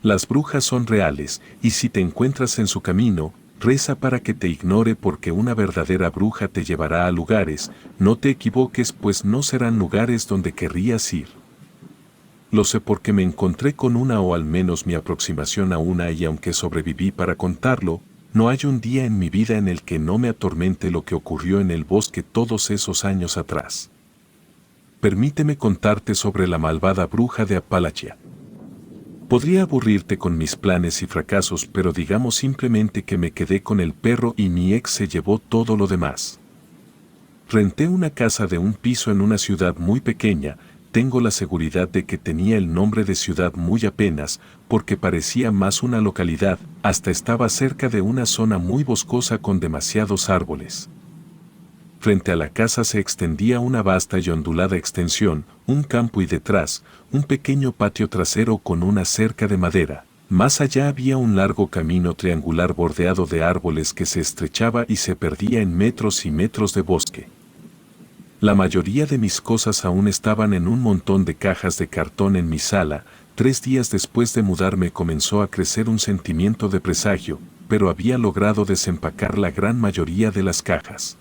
Las brujas son reales, y si te encuentras en su camino, reza para que te ignore porque una verdadera bruja te llevará a lugares, no te equivoques pues no serán lugares donde querrías ir. Lo sé porque me encontré con una o al menos mi aproximación a una y aunque sobreviví para contarlo, no hay un día en mi vida en el que no me atormente lo que ocurrió en el bosque todos esos años atrás. Permíteme contarte sobre la malvada bruja de Apalachia. Podría aburrirte con mis planes y fracasos, pero digamos simplemente que me quedé con el perro y mi ex se llevó todo lo demás. Renté una casa de un piso en una ciudad muy pequeña, tengo la seguridad de que tenía el nombre de ciudad muy apenas, porque parecía más una localidad, hasta estaba cerca de una zona muy boscosa con demasiados árboles. Frente a la casa se extendía una vasta y ondulada extensión, un campo y detrás, un pequeño patio trasero con una cerca de madera. Más allá había un largo camino triangular bordeado de árboles que se estrechaba y se perdía en metros y metros de bosque. La mayoría de mis cosas aún estaban en un montón de cajas de cartón en mi sala. 3 días después de mudarme comenzó a crecer un sentimiento de presagio, pero había logrado desempacar la gran mayoría de las cajas.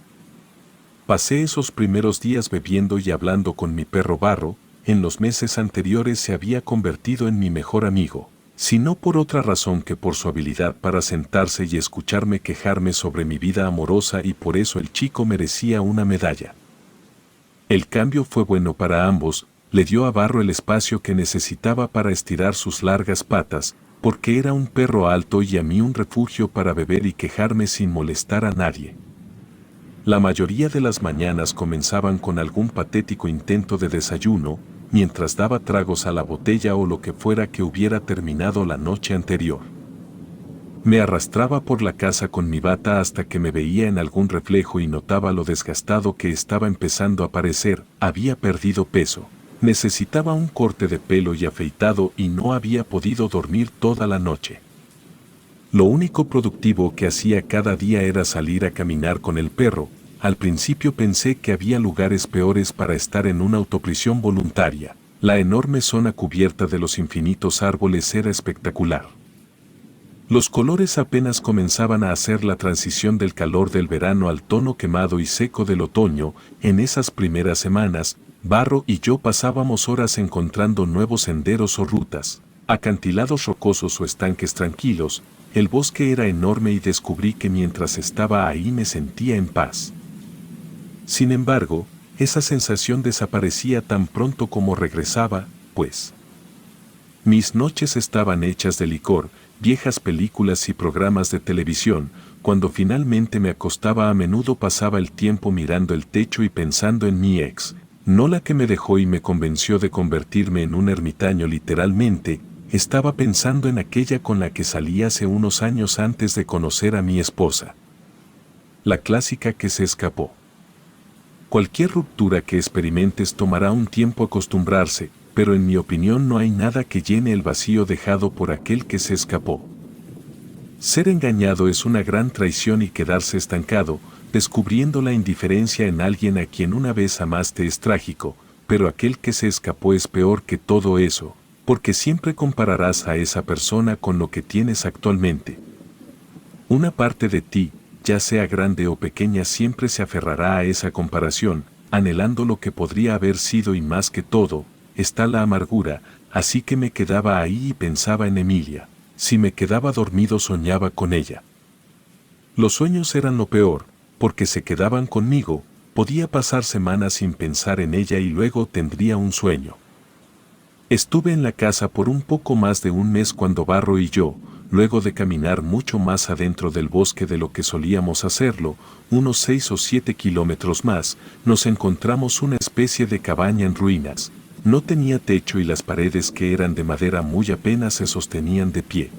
Pasé esos primeros días bebiendo y hablando con mi perro Barro. En los meses anteriores se había convertido en mi mejor amigo, si no por otra razón que por su habilidad para sentarse y escucharme quejarme sobre mi vida amorosa, y por eso el chico merecía una medalla. El cambio fue bueno para ambos, le dio a Barro el espacio que necesitaba para estirar sus largas patas, porque era un perro alto, y a mí un refugio para beber y quejarme sin molestar a nadie. La mayoría de las mañanas comenzaban con algún patético intento de desayuno, mientras daba tragos a la botella o lo que fuera que hubiera terminado la noche anterior. Me arrastraba por la casa con mi bata hasta que me veía en algún reflejo y notaba lo desgastado que estaba empezando a parecer. Había perdido peso, necesitaba un corte de pelo y afeitado y no había podido dormir toda la noche. Lo único productivo que hacía cada día era salir a caminar con el perro. Al principio pensé que había lugares peores para estar en una autoprisión voluntaria. La enorme zona cubierta de los infinitos árboles era espectacular. Los colores apenas comenzaban a hacer la transición del calor del verano al tono quemado y seco del otoño. En esas primeras semanas, Barro y yo pasábamos horas encontrando nuevos senderos o rutas, acantilados rocosos o estanques tranquilos. El bosque era enorme y descubrí que mientras estaba ahí me sentía en paz. Sin embargo, esa sensación desaparecía tan pronto como regresaba, pues mis noches estaban hechas de licor, viejas películas y programas de televisión. Cuando finalmente me acostaba, a menudo pasaba el tiempo mirando el techo y pensando en mi ex, no la que me dejó y me convenció de convertirme en un ermitaño literalmente. Estaba pensando en aquella con la que salí hace unos años antes de conocer a mi esposa. La clásica que se escapó. Cualquier ruptura que experimentes tomará un tiempo acostumbrarse, pero en mi opinión no hay nada que llene el vacío dejado por aquel que se escapó. Ser engañado es una gran traición y quedarse estancado, descubriendo la indiferencia en alguien a quien una vez amaste es trágico, pero aquel que se escapó es peor que todo eso, porque siempre compararás a esa persona con lo que tienes actualmente. Una parte de ti, ya sea grande o pequeña, siempre se aferrará a esa comparación, anhelando lo que podría haber sido, y más que todo, está la amargura. Así que me quedaba ahí y pensaba en Emilia. Si me quedaba dormido soñaba con ella. Los sueños eran lo peor, porque se quedaban conmigo. Podía pasar semanas sin pensar en ella y luego tendría un sueño. Estuve en la casa por un poco más de un mes cuando Barro y yo, luego de caminar mucho más adentro del bosque de lo que solíamos hacerlo, unos 6 o 7 kilómetros más, nos encontramos una especie de cabaña en ruinas. No tenía techo y las paredes, que eran de madera muy, apenas se sostenían de pie.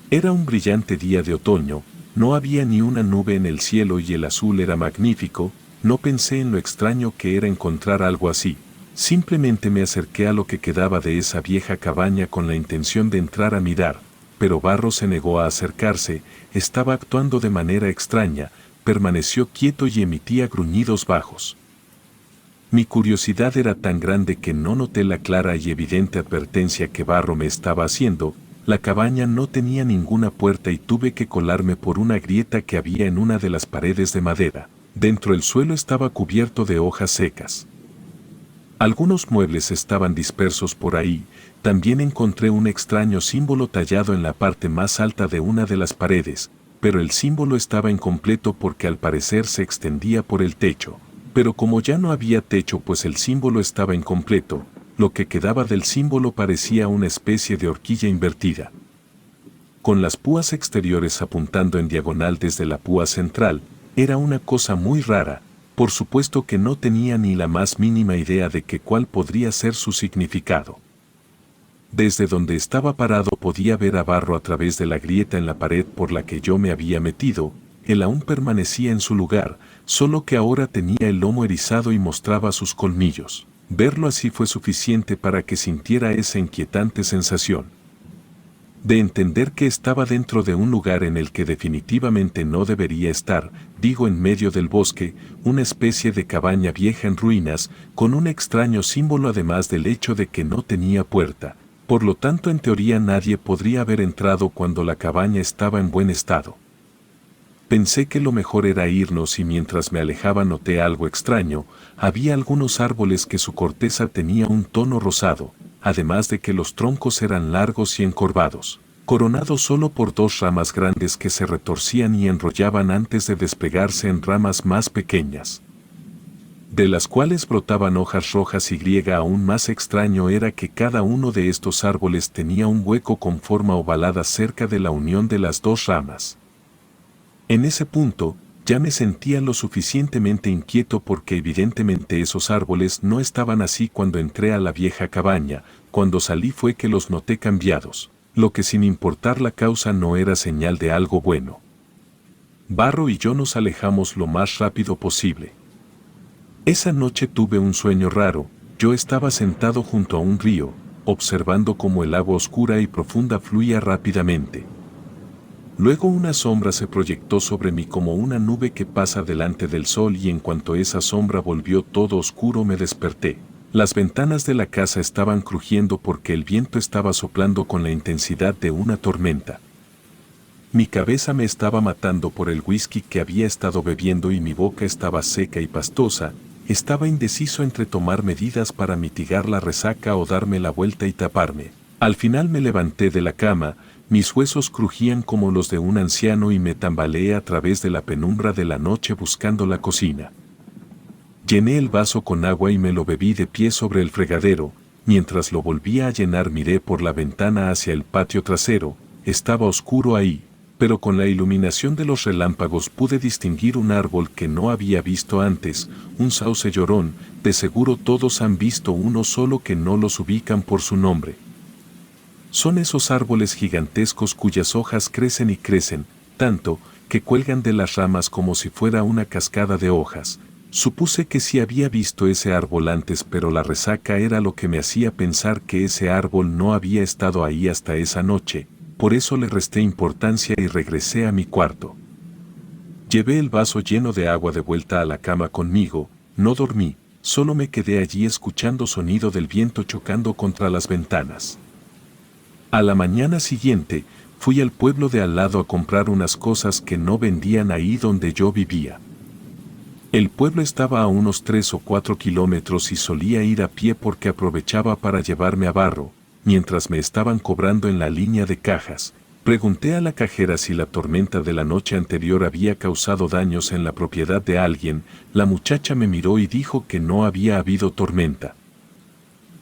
Era un brillante día de otoño, no había ni una nube en el cielo y el azul era magnífico. No pensé en lo extraño que era encontrar algo así. Simplemente me acerqué a lo que quedaba de esa vieja cabaña con la intención de entrar a mirar, pero Barro se negó a acercarse. Estaba actuando de manera extraña, permaneció quieto y emitía gruñidos bajos. Mi curiosidad era tan grande que no noté la clara y evidente advertencia que Barro me estaba haciendo. La cabaña no tenía ninguna puerta y tuve que colarme por una grieta que había en una de las paredes de madera. Dentro el suelo estaba cubierto de hojas secas. Algunos muebles estaban dispersos por ahí. También encontré un extraño símbolo tallado en la parte más alta de una de las paredes, pero el símbolo estaba incompleto porque al parecer se extendía por el techo. Pero como ya no había techo pues el símbolo estaba incompleto, lo que quedaba del símbolo parecía una especie de horquilla invertida, con las púas exteriores apuntando en diagonal desde la púa central. Era una cosa muy rara. Por supuesto que no tenía ni la más mínima idea de cuál podría ser su significado. Desde donde estaba parado podía ver a Barro a través de la grieta en la pared por la que yo me había metido. Él aún permanecía en su lugar, solo que ahora tenía el lomo erizado y mostraba sus colmillos. Verlo así fue suficiente para que sintiera esa inquietante sensación de entender que estaba dentro de un lugar en el que definitivamente no debería estar, digo en medio del bosque, una especie de cabaña vieja en ruinas, con un extraño símbolo además del hecho de que no tenía puerta. Por lo tanto, en teoría nadie podría haber entrado cuando la cabaña estaba en buen estado. Pensé que lo mejor era irnos y mientras me alejaba noté algo extraño. Había algunos árboles que su corteza tenía un tono rosado, además de que los troncos eran largos y encorvados, coronados solo por dos ramas grandes que se retorcían y enrollaban antes de desplegarse en ramas más pequeñas, de las cuales brotaban hojas rojas. Y aún más extraño era que cada uno de estos árboles tenía un hueco con forma ovalada cerca de la unión de las dos ramas. En ese punto, ya me sentía lo suficientemente inquieto porque evidentemente esos árboles no estaban así cuando entré a la vieja cabaña. Cuando salí fue que los noté cambiados, lo que sin importar la causa no era señal de algo bueno. Barro y yo nos alejamos lo más rápido posible. Esa noche tuve un sueño raro. Yo estaba sentado junto a un río, observando cómo el agua oscura y profunda fluía rápidamente. Luego una sombra se proyectó sobre mí como una nube que pasa delante del sol y en cuanto esa sombra volvió todo oscuro me desperté. Las ventanas de la casa estaban crujiendo porque el viento estaba soplando con la intensidad de una tormenta. Mi cabeza me estaba matando por el whisky que había estado bebiendo y mi boca estaba seca y pastosa. Estaba indeciso entre tomar medidas para mitigar la resaca o darme la vuelta y taparme. Al final me levanté de la cama. Mis huesos crujían como los de un anciano y me tambaleé a través de la penumbra de la noche buscando la cocina. Llené el vaso con agua y me lo bebí de pie sobre el fregadero. Mientras lo volvía a llenar miré por la ventana hacia el patio trasero. Estaba oscuro ahí, pero con la iluminación de los relámpagos pude distinguir un árbol que no había visto antes, un sauce llorón. De seguro todos han visto uno, solo que no los ubican por su nombre. Son esos árboles gigantescos cuyas hojas crecen y crecen, tanto, que cuelgan de las ramas como si fuera una cascada de hojas. Supuse que sí había visto ese árbol antes, pero la resaca era lo que me hacía pensar que ese árbol no había estado ahí hasta esa noche. Por eso le resté importancia y regresé a mi cuarto. Llevé el vaso lleno de agua de vuelta a la cama conmigo. No dormí, solo me quedé allí escuchando sonido del viento chocando contra las ventanas. A la mañana siguiente, fui al pueblo de al lado a comprar unas cosas que no vendían ahí donde yo vivía. El pueblo estaba a unos 3 o 4 kilómetros y solía ir a pie porque aprovechaba para llevarme a Barro. Mientras me estaban cobrando en la línea de cajas, pregunté a la cajera si la tormenta de la noche anterior había causado daños en la propiedad de alguien. La muchacha me miró y dijo que no había habido tormenta,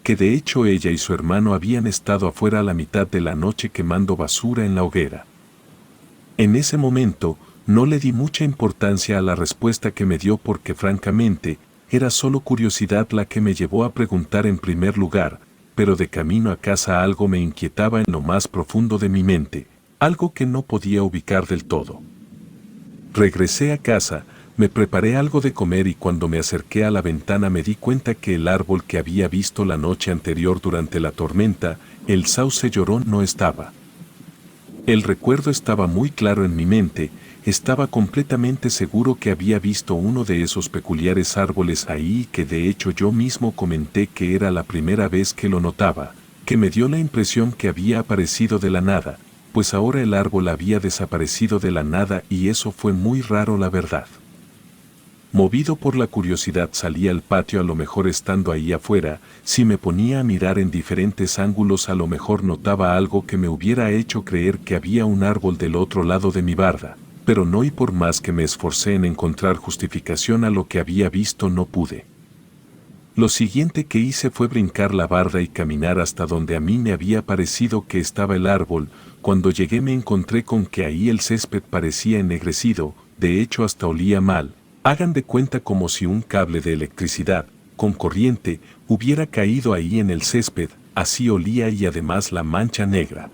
que de hecho ella y su hermano habían estado afuera a la mitad de la noche quemando basura en la hoguera. En ese momento, no le di mucha importancia a la respuesta que me dio porque francamente, era solo curiosidad la que me llevó a preguntar en primer lugar, pero de camino a casa algo me inquietaba en lo más profundo de mi mente, algo que no podía ubicar del todo. Regresé a casa, me preparé algo de comer y cuando me acerqué a la ventana me di cuenta que el árbol que había visto la noche anterior durante la tormenta, el sauce llorón, no estaba. El recuerdo estaba muy claro en mi mente. Estaba completamente seguro que había visto uno de esos peculiares árboles ahí y que de hecho yo mismo comenté que era la primera vez que lo notaba. que me dio la impresión que había aparecido de la nada, pues ahora el árbol había desaparecido de la nada y eso fue muy raro, la verdad. Movido por la curiosidad salí al patio, a lo mejor estando ahí afuera, si me ponía a mirar en diferentes ángulos a lo mejor notaba algo que me hubiera hecho creer que había un árbol del otro lado de mi barda, pero no, y por más que me esforcé en encontrar justificación a lo que había visto no pude. Lo siguiente que hice fue brincar la barda y caminar hasta donde a mí me había parecido que estaba el árbol. Cuando llegué me encontré con que ahí el césped parecía ennegrecido, de hecho hasta olía mal. Hagan de cuenta como si un cable de electricidad, con corriente, hubiera caído ahí en el césped, así olía, y además la mancha negra.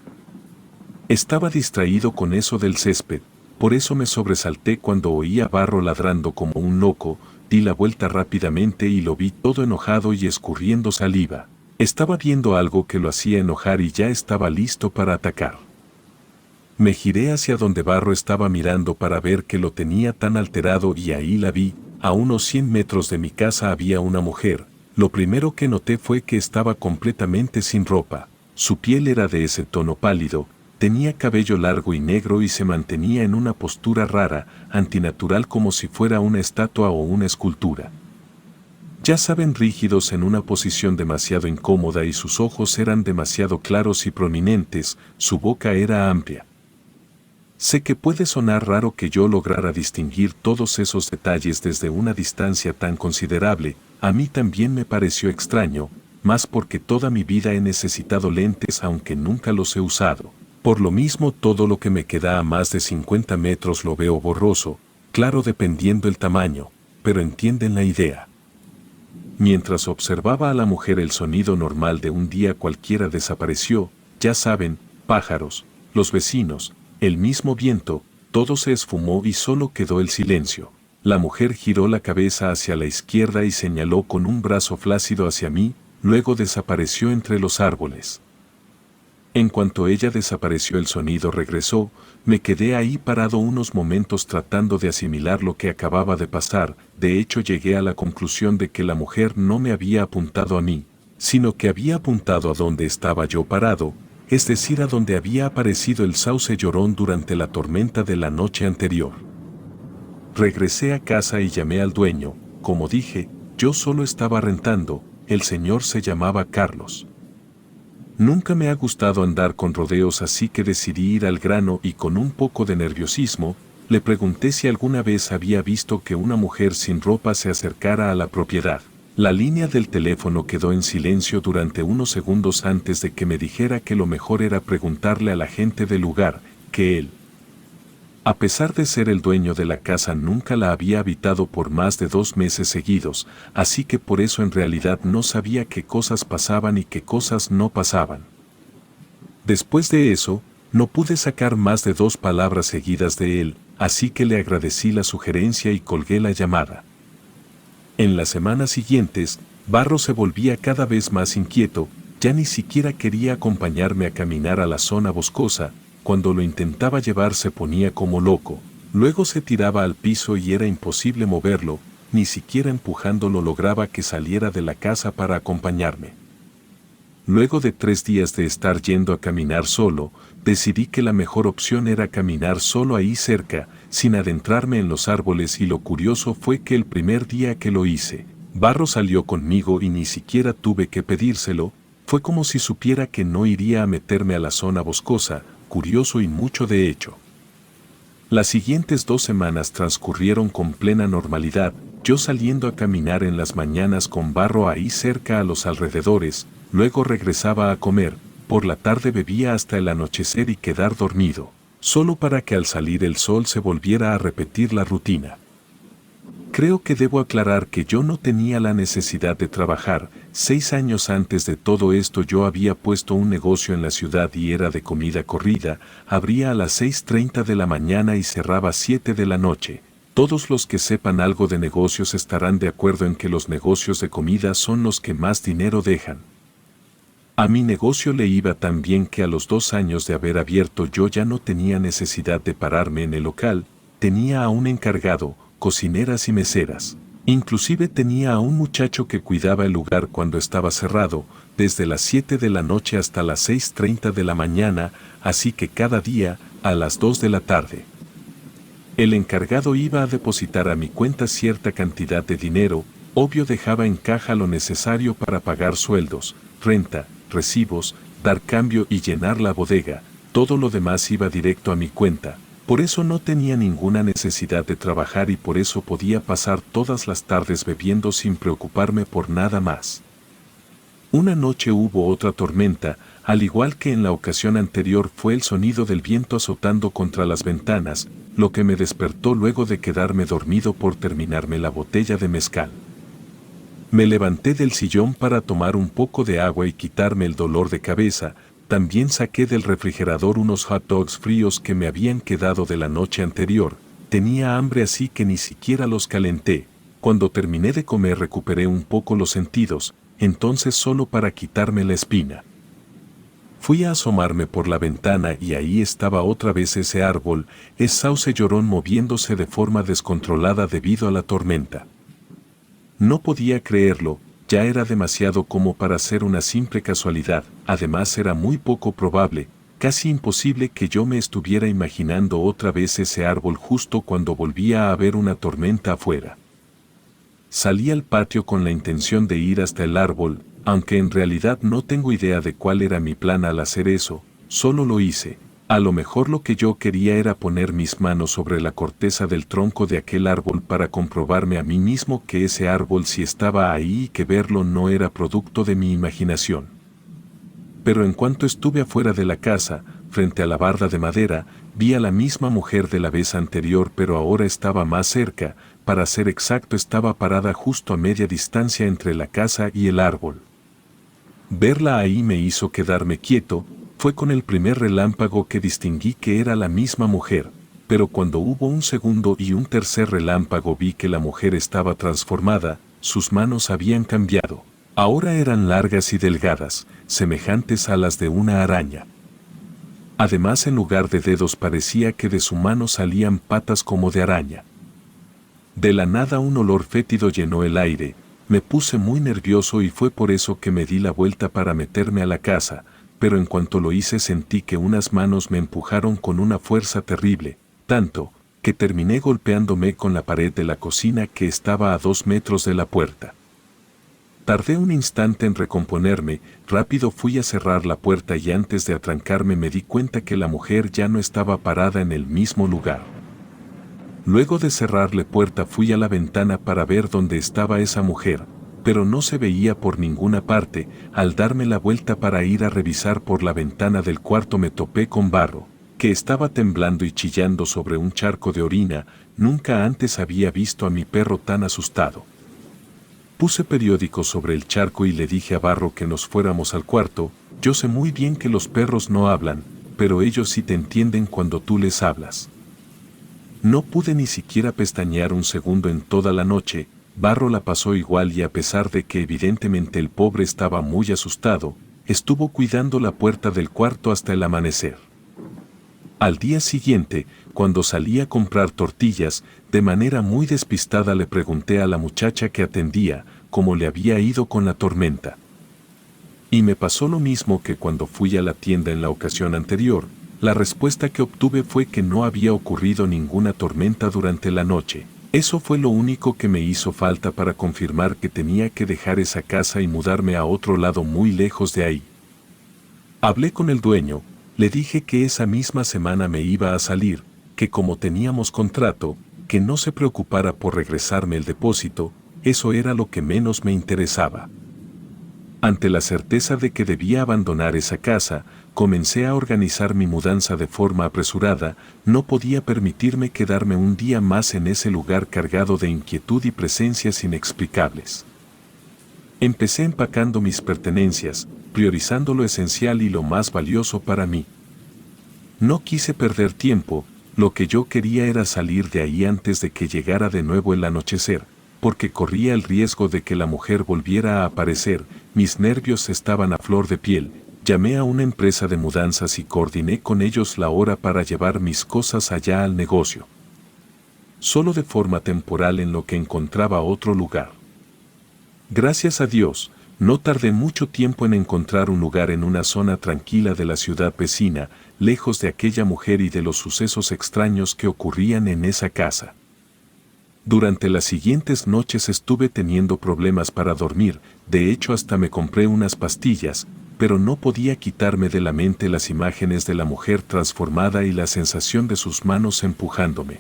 Estaba distraído con eso del césped, por eso me sobresalté cuando oí a Barro ladrando como un loco. Di la vuelta rápidamente y lo vi todo enojado y escurriendo saliva. Estaba viendo algo que lo hacía enojar y ya estaba listo para atacar. Me giré hacia donde Barro estaba mirando para ver que lo tenía tan alterado, y ahí la vi. A unos 100 metros de mi casa había una mujer. Lo primero que noté fue que estaba completamente sin ropa. Su piel era de ese tono pálido, tenía cabello largo y negro y se mantenía en una postura rara, antinatural, como si fuera una estatua o una escultura. Ya saben, rígidos, en una posición demasiado incómoda, y sus ojos eran demasiado claros y prominentes, su boca era amplia. Sé que puede sonar raro que yo lograra distinguir todos esos detalles desde una distancia tan considerable, a mí también me pareció extraño, más porque toda mi vida he necesitado lentes aunque nunca los he usado. Por lo mismo todo lo que me queda a más de 50 metros lo veo borroso, claro dependiendo el tamaño, pero entienden la idea. Mientras observaba a la mujer el sonido normal de un día cualquiera desapareció, ya saben, pájaros, los vecinos, el mismo viento, todo se esfumó y solo quedó el silencio. La mujer giró la cabeza hacia la izquierda y señaló con un brazo flácido hacia mí, luego desapareció entre los árboles. En cuanto ella desapareció el sonido regresó, me quedé ahí parado unos momentos tratando de asimilar lo que acababa de pasar. De hecho llegué a la conclusión de que la mujer no me había apuntado a mí, sino que había apuntado a donde estaba yo parado, es decir, a donde había aparecido el sauce llorón durante la tormenta de la noche anterior. Regresé a casa y llamé al dueño. Como dije, yo solo estaba rentando, el señor se llamaba Carlos. Nunca me ha gustado andar con rodeos, así que decidí ir al grano y con un poco de nerviosismo, le pregunté si alguna vez había visto que una mujer sin ropa se acercara a la propiedad. La línea del teléfono quedó en silencio durante unos segundos antes de que me dijera que lo mejor era preguntarle a la gente del lugar, que él, a pesar de ser el dueño de la casa, nunca la había habitado por más de 2 meses seguidos, así que por eso en realidad no sabía qué cosas pasaban y qué cosas no pasaban. Después de eso, no pude sacar más de 2 palabras seguidas de él, así que le agradecí la sugerencia y colgué la llamada. En las semanas siguientes, Barro se volvía cada vez más inquieto, ya ni siquiera quería acompañarme a caminar a la zona boscosa. Cuando lo intentaba llevar se ponía como loco, luego se tiraba al piso y era imposible moverlo, ni siquiera empujándolo lograba que saliera de la casa para acompañarme. Luego de 3 días de estar yendo a caminar solo, decidí que la mejor opción era caminar solo ahí cerca, sin adentrarme en los árboles, y lo curioso fue que el primer día que lo hice, Barro salió conmigo y ni siquiera tuve que pedírselo, fue como si supiera que no iría a meterme a la zona boscosa, curioso y mucho de hecho. Las siguientes 2 semanas transcurrieron con plena normalidad, yo saliendo a caminar en las mañanas con Barro ahí cerca a los alrededores, luego regresaba a comer, por la tarde bebía hasta el anochecer y quedar dormido, solo para que al salir el sol se volviera a repetir la rutina. Creo que debo aclarar que yo no tenía la necesidad de trabajar. 6 años antes de todo esto yo había puesto un negocio en la ciudad y era de comida corrida, abría a las 6:30 de la mañana y cerraba 7 de la noche. Todos los que sepan algo de negocios estarán de acuerdo en que los negocios de comida son los que más dinero dejan. A mi negocio le iba tan bien que a los 2 años de haber abierto yo ya no tenía necesidad de pararme en el local, tenía a un encargado, cocineras y meseras. Inclusive tenía a un muchacho que cuidaba el lugar cuando estaba cerrado, desde las 7 de la noche hasta las 6:30 de la mañana, así que cada día, a las 2 de la tarde. El encargado iba a depositar a mi cuenta cierta cantidad de dinero, obvio dejaba en caja lo necesario para pagar sueldos, renta, recibos, dar cambio y llenar la bodega, todo lo demás iba directo a mi cuenta. Por eso no tenía ninguna necesidad de trabajar y por eso podía pasar todas las tardes bebiendo sin preocuparme por nada más. Una noche hubo otra tormenta, al igual que en la ocasión anterior fue el sonido del viento azotando contra las ventanas, lo que me despertó luego de quedarme dormido por terminarme la botella de mezcal. Me levanté del sillón para tomar un poco de agua y quitarme el dolor de cabeza. También saqué del refrigerador unos hot dogs fríos que me habían quedado de la noche anterior. Tenía hambre así que ni siquiera los calenté. Cuando terminé de comer recuperé un poco los sentidos, entonces solo para quitarme la espina. Fui a asomarme por la ventana y ahí estaba otra vez ese árbol, ese sauce llorón moviéndose de forma descontrolada debido a la tormenta. No podía creerlo. Ya era demasiado como para ser una simple casualidad, además era muy poco probable, casi imposible que yo me estuviera imaginando otra vez ese árbol justo cuando volvía a haber una tormenta afuera. Salí al patio con la intención de ir hasta el árbol, aunque en realidad no tengo idea de cuál era mi plan al hacer eso, solo lo hice. A lo mejor lo que yo quería era poner mis manos sobre la corteza del tronco de aquel árbol para comprobarme a mí mismo que ese árbol sí estaba ahí y que verlo no era producto de mi imaginación. Pero en cuanto estuve afuera de la casa, frente a la barda de madera, vi a la misma mujer de la vez anterior pero ahora estaba más cerca, para ser exacto estaba parada justo a media distancia entre la casa y el árbol. Verla ahí me hizo quedarme quieto. Fue con el primer relámpago que distinguí que era la misma mujer, pero cuando hubo un segundo y un tercer relámpago vi que la mujer estaba transformada, sus manos habían cambiado. Ahora eran largas y delgadas, semejantes a las de una araña. Además, en lugar de dedos parecía que de su mano salían patas como de araña. De la nada un olor fétido llenó el aire, me puse muy nervioso y fue por eso que me di la vuelta para meterme a la casa, pero en cuanto lo hice sentí que unas manos me empujaron con una fuerza terrible, tanto, que terminé golpeándome con la pared de la cocina que estaba a 2 metros de la puerta. Tardé un instante en recomponerme, rápido fui a cerrar la puerta y antes de atrancarme me di cuenta que la mujer ya no estaba parada en el mismo lugar. Luego de cerrar la puerta fui a la ventana para ver dónde estaba esa mujer, pero no se veía por ninguna parte. Al darme la vuelta para ir a revisar por la ventana del cuarto me topé con Barro, que estaba temblando y chillando sobre un charco de orina. Nunca antes había visto a mi perro tan asustado. Puse periódico sobre el charco y le dije a Barro que nos fuéramos al cuarto. Yo sé muy bien que los perros no hablan, pero ellos sí te entienden cuando tú les hablas. No pude ni siquiera pestañear un segundo en toda la noche. Barro la pasó igual y a pesar de que evidentemente el pobre estaba muy asustado, estuvo cuidando la puerta del cuarto hasta el amanecer. Al día siguiente, cuando salí a comprar tortillas, de manera muy despistada le pregunté a la muchacha que atendía cómo le había ido con la tormenta. Y me pasó lo mismo que cuando fui a la tienda en la ocasión anterior. La respuesta que obtuve fue que no había ocurrido ninguna tormenta durante la noche. Eso fue lo único que me hizo falta para confirmar que tenía que dejar esa casa y mudarme a otro lado muy lejos de ahí. Hablé con el dueño, le dije que esa misma semana me iba a salir, que como teníamos contrato, que no se preocupara por regresarme el depósito, eso era lo que menos me interesaba. Ante la certeza de que debía abandonar esa casa, comencé a organizar mi mudanza de forma apresurada. No podía permitirme quedarme un día más en ese lugar cargado de inquietud y presencias inexplicables. Empecé empacando mis pertenencias, priorizando lo esencial y lo más valioso para mí. No quise perder tiempo, lo que yo quería era salir de ahí antes de que llegara de nuevo el anochecer, porque corría el riesgo de que la mujer volviera a aparecer. Mis nervios estaban a flor de piel. Llamé a una empresa de mudanzas y coordiné con ellos la hora para llevar mis cosas allá al negocio. solo de forma temporal en lo que encontraba otro lugar. Gracias a Dios, no tardé mucho tiempo en encontrar un lugar en una zona tranquila de la ciudad vecina, lejos de aquella mujer y de los sucesos extraños que ocurrían en esa casa. Durante las siguientes noches estuve teniendo problemas para dormir, de hecho hasta me compré unas pastillas, pero no podía quitarme de la mente las imágenes de la mujer transformada y la sensación de sus manos empujándome.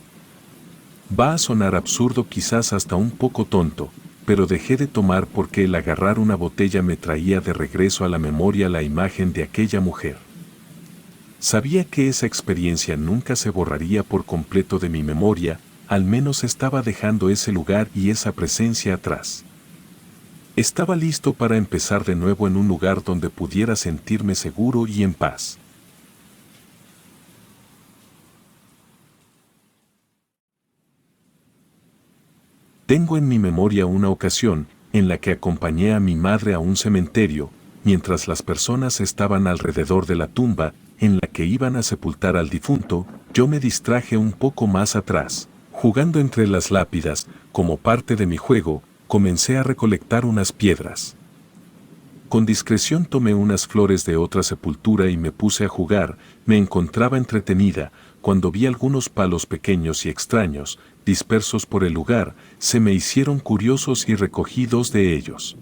Va a sonar absurdo, quizás hasta un poco tonto, pero dejé de tomar porque el agarrar una botella me traía de regreso a la memoria la imagen de aquella mujer. Sabía que esa experiencia nunca se borraría por completo de mi memoria, al menos estaba dejando ese lugar y esa presencia atrás. Estaba listo para empezar de nuevo en un lugar donde pudiera sentirme seguro y en paz. Tengo en mi memoria una ocasión en la que acompañé a mi madre a un cementerio, mientras las personas estaban alrededor de la tumba en la que iban a sepultar al difunto. Yo me distraje un poco más atrás, jugando entre las lápidas. Como parte de mi juego, comencé a recolectar unas piedras. Con discreción tomé unas flores de otra sepultura y me puse a jugar. Me encontraba entretenida cuando vi algunos palos pequeños y extraños dispersos por el lugar. Se me hicieron curiosos y recogí 2 de ellos.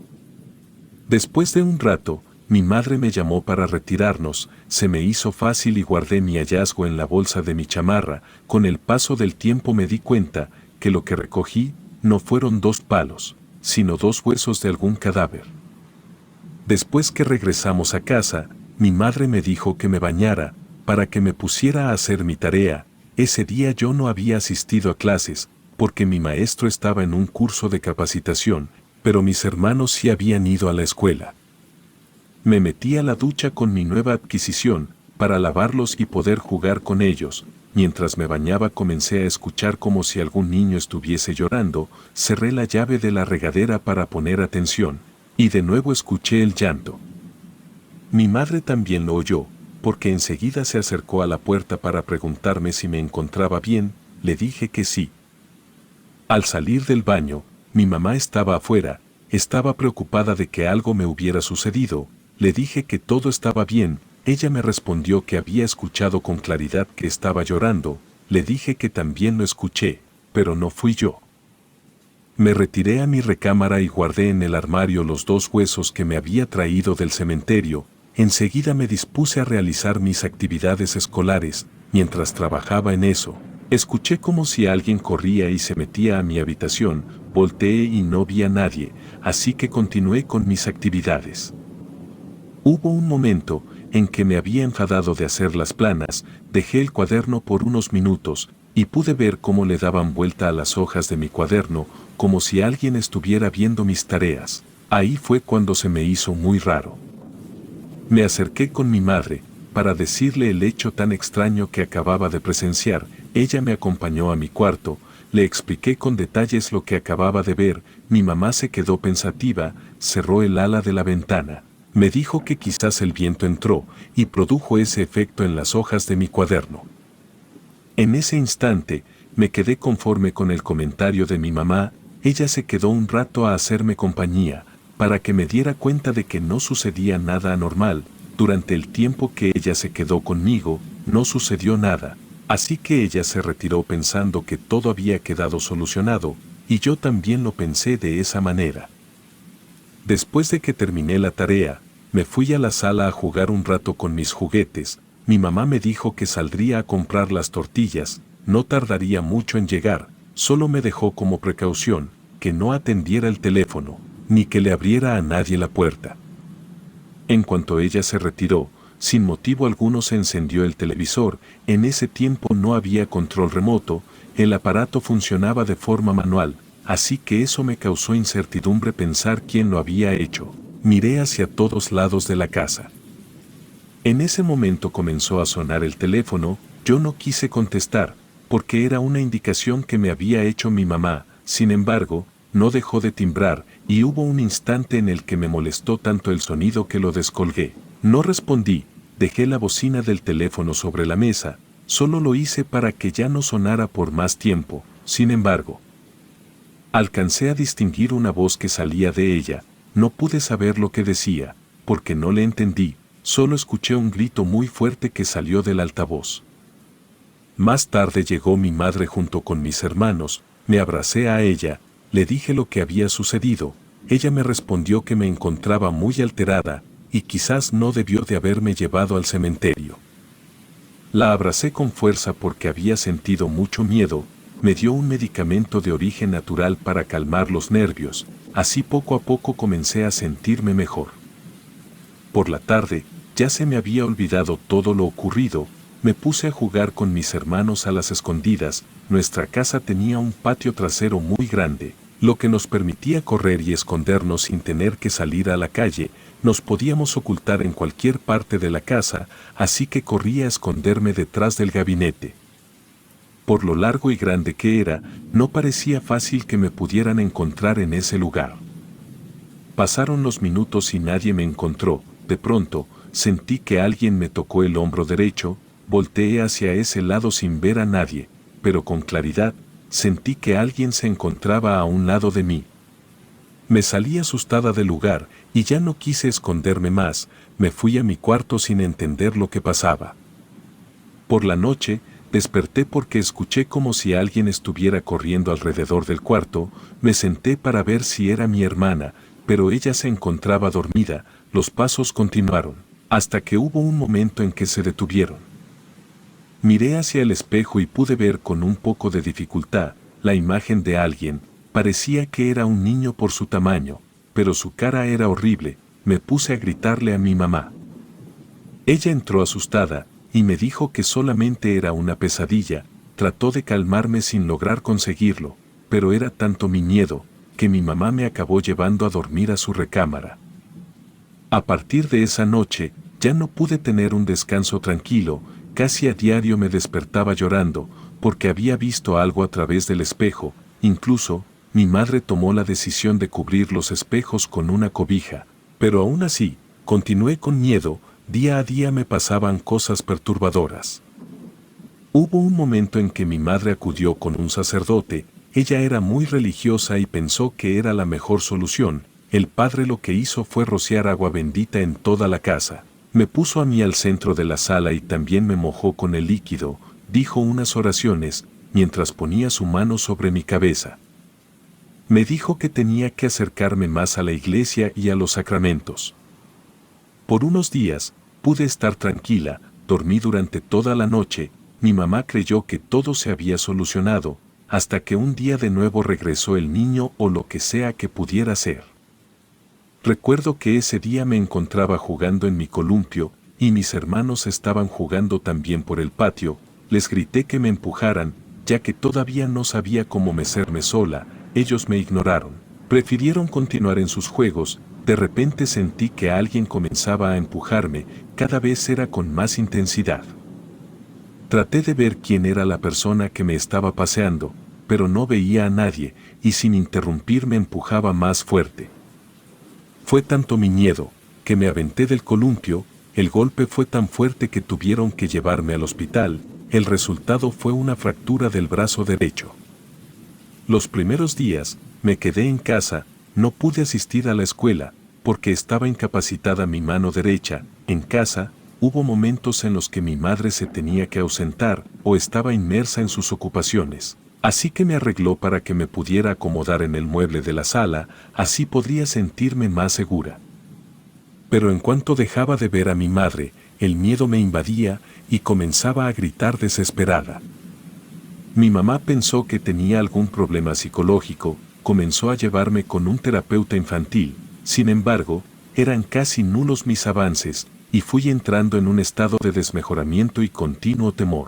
Después de un rato, mi madre me llamó para retirarnos. Se me hizo fácil y guardé mi hallazgo en la bolsa de mi chamarra. Con el paso del tiempo me di cuenta que lo que recogí no fueron 2 palos, sino 2 huesos de algún cadáver. Después que regresamos a casa, mi madre me dijo que me bañara para que me pusiera a hacer mi tarea. Ese día yo no había asistido a clases, porque mi maestro estaba en un curso de capacitación, pero mis hermanos sí habían ido a la escuela. Me metí a la ducha con mi nueva adquisición, para lavarlos y poder jugar con ellos. Mientras me bañaba comencé a escuchar como si algún niño estuviese llorando. Cerré la llave de la regadera para poner atención, y de nuevo escuché el llanto. Mi madre también lo oyó, porque enseguida se acercó a la puerta para preguntarme si me encontraba bien. Le dije que sí. Al salir del baño, mi mamá estaba afuera, estaba preocupada de que algo me hubiera sucedido. Le dije que todo estaba bien. Ella me respondió que había escuchado con claridad que estaba llorando. Le dije que también lo escuché, pero no fui yo. Me retiré a mi recámara y guardé en el armario los 2 huesos que me había traído del cementerio. Enseguida me dispuse a realizar mis actividades escolares. Mientras trabajaba en eso, escuché como si alguien corría y se metía a mi habitación. Volteé y no vi a nadie, así que continué con mis actividades. Hubo un momento en que me había enfadado de hacer las planas. Dejé el cuaderno por unos minutos y pude ver cómo le daban vuelta a las hojas de mi cuaderno, como si alguien estuviera viendo mis tareas. Ahí fue cuando se me hizo muy raro. Me acerqué con mi madre para decirle el hecho tan extraño que acababa de presenciar. Ella me acompañó a mi cuarto, le expliqué con detalles lo que acababa de ver. Mi mamá se quedó pensativa, cerró el ala de la ventana. Me dijo que quizás el viento entró y produjo ese efecto en las hojas de mi cuaderno. En ese instante, me quedé conforme con el comentario de mi mamá. Ella se quedó un rato a hacerme compañía, para que me diera cuenta de que no sucedía nada anormal. Durante el tiempo que ella se quedó conmigo, no sucedió nada, así que ella se retiró pensando que todo había quedado solucionado, y yo también lo pensé de esa manera. Después de que terminé la tarea, me fui a la sala a jugar un rato con mis juguetes. Mi mamá me dijo que saldría a comprar las tortillas, no tardaría mucho en llegar. Solo me dejó como precaución que no atendiera el teléfono, ni que le abriera a nadie la puerta. En cuanto ella se retiró, sin motivo alguno se encendió el televisor. En ese tiempo no había control remoto, el aparato funcionaba de forma manual, así que eso me causó incertidumbre pensar quién lo había hecho. Miré hacia todos lados de la casa. En ese momento comenzó a sonar el teléfono. Yo no quise contestar, porque era una indicación que me había hecho mi mamá. Sin embargo, no dejó de timbrar, y hubo un instante en el que me molestó tanto el sonido que lo descolgué. No respondí, dejé la bocina del teléfono sobre la mesa. Solo lo hice para que ya no sonara por más tiempo. Sin embargo, alcancé a distinguir una voz que salía de ella. No pude saber lo que decía, porque no le entendí, solo escuché un grito muy fuerte que salió del altavoz. Más tarde llegó mi madre junto con mis hermanos, me abracé a ella, le dije lo que había sucedido, ella me respondió que me encontraba muy alterada, y quizás no debió de haberme llevado al cementerio. La abracé con fuerza porque había sentido mucho miedo, me dio un medicamento de origen natural para calmar los nervios, así poco a poco comencé a sentirme mejor. Por la tarde, ya se me había olvidado todo lo ocurrido, me puse a jugar con mis hermanos a las escondidas. Nuestra casa tenía un patio trasero muy grande, lo que nos permitía correr y escondernos sin tener que salir a la calle. Nos podíamos ocultar en cualquier parte de la casa, así que corrí a esconderme detrás del gabinete. Por lo largo y grande que era, no parecía fácil que me pudieran encontrar en ese lugar. Pasaron los minutos y nadie me encontró. De pronto, sentí que alguien me tocó el hombro derecho, volteé hacia ese lado sin ver a nadie, pero con claridad, sentí que alguien se encontraba a un lado de mí. Me salí asustada del lugar, y ya no quise esconderme más, me fui a mi cuarto sin entender lo que pasaba. Por la noche, desperté porque escuché como si alguien estuviera corriendo alrededor del cuarto, me senté para ver si era mi hermana, pero ella se encontraba dormida. Los pasos continuaron, hasta que hubo un momento en que se detuvieron. Miré hacia el espejo y pude ver con un poco de dificultad la imagen de alguien. Parecía que era un niño por su tamaño, pero su cara era horrible. Me puse a gritarle a mi mamá. Ella entró asustada y me dijo que solamente era una pesadilla. Trató de calmarme sin lograr conseguirlo, pero era tanto mi miedo que mi mamá me acabó llevando a dormir a su recámara. A partir de esa noche, ya no pude tener un descanso tranquilo. Casi a diario me despertaba llorando, porque había visto algo a través del espejo. Incluso, mi madre tomó la decisión de cubrir los espejos con una cobija, pero aún así, continué con miedo. Día a día me pasaban cosas perturbadoras. Hubo un momento en que mi madre acudió con un sacerdote. Ella era muy religiosa y pensó que era la mejor solución. El padre lo que hizo fue rociar agua bendita en toda la casa. Me puso a mí al centro de la sala y también me mojó con el líquido. Dijo unas oraciones, mientras ponía su mano sobre mi cabeza. Me dijo que tenía que acercarme más a la iglesia y a los sacramentos. Por unos días, pude estar tranquila, dormí durante toda la noche. Mi mamá creyó que todo se había solucionado, hasta que un día de nuevo regresó el niño o lo que sea que pudiera ser. Recuerdo que ese día me encontraba jugando en mi columpio, y mis hermanos estaban jugando también por el patio. Les grité que me empujaran, ya que todavía no sabía cómo mecerme sola. Ellos me ignoraron. Prefirieron continuar en sus juegos. De repente sentí que alguien comenzaba a empujarme, cada vez era con más intensidad. Traté de ver quién era la persona que me estaba paseando, pero no veía a nadie, y sin interrumpir me empujaba más fuerte. Fue tanto mi miedo, que me aventé del columpio. El golpe fue tan fuerte que tuvieron que llevarme al hospital. El resultado fue una fractura del brazo derecho. Los primeros días, me quedé en casa, no pude asistir a la escuela, porque estaba incapacitada mi mano derecha. En casa, hubo momentos en los que mi madre se tenía que ausentar, o estaba inmersa en sus ocupaciones. Así que me arregló para que me pudiera acomodar en el mueble de la sala, así podría sentirme más segura. Pero en cuanto dejaba de ver a mi madre, el miedo me invadía y comenzaba a gritar desesperada. Mi mamá pensó que tenía algún problema psicológico, comenzó a llevarme con un terapeuta infantil. Sin embargo, eran casi nulos mis avances, y fui entrando en un estado de desmejoramiento y continuo temor.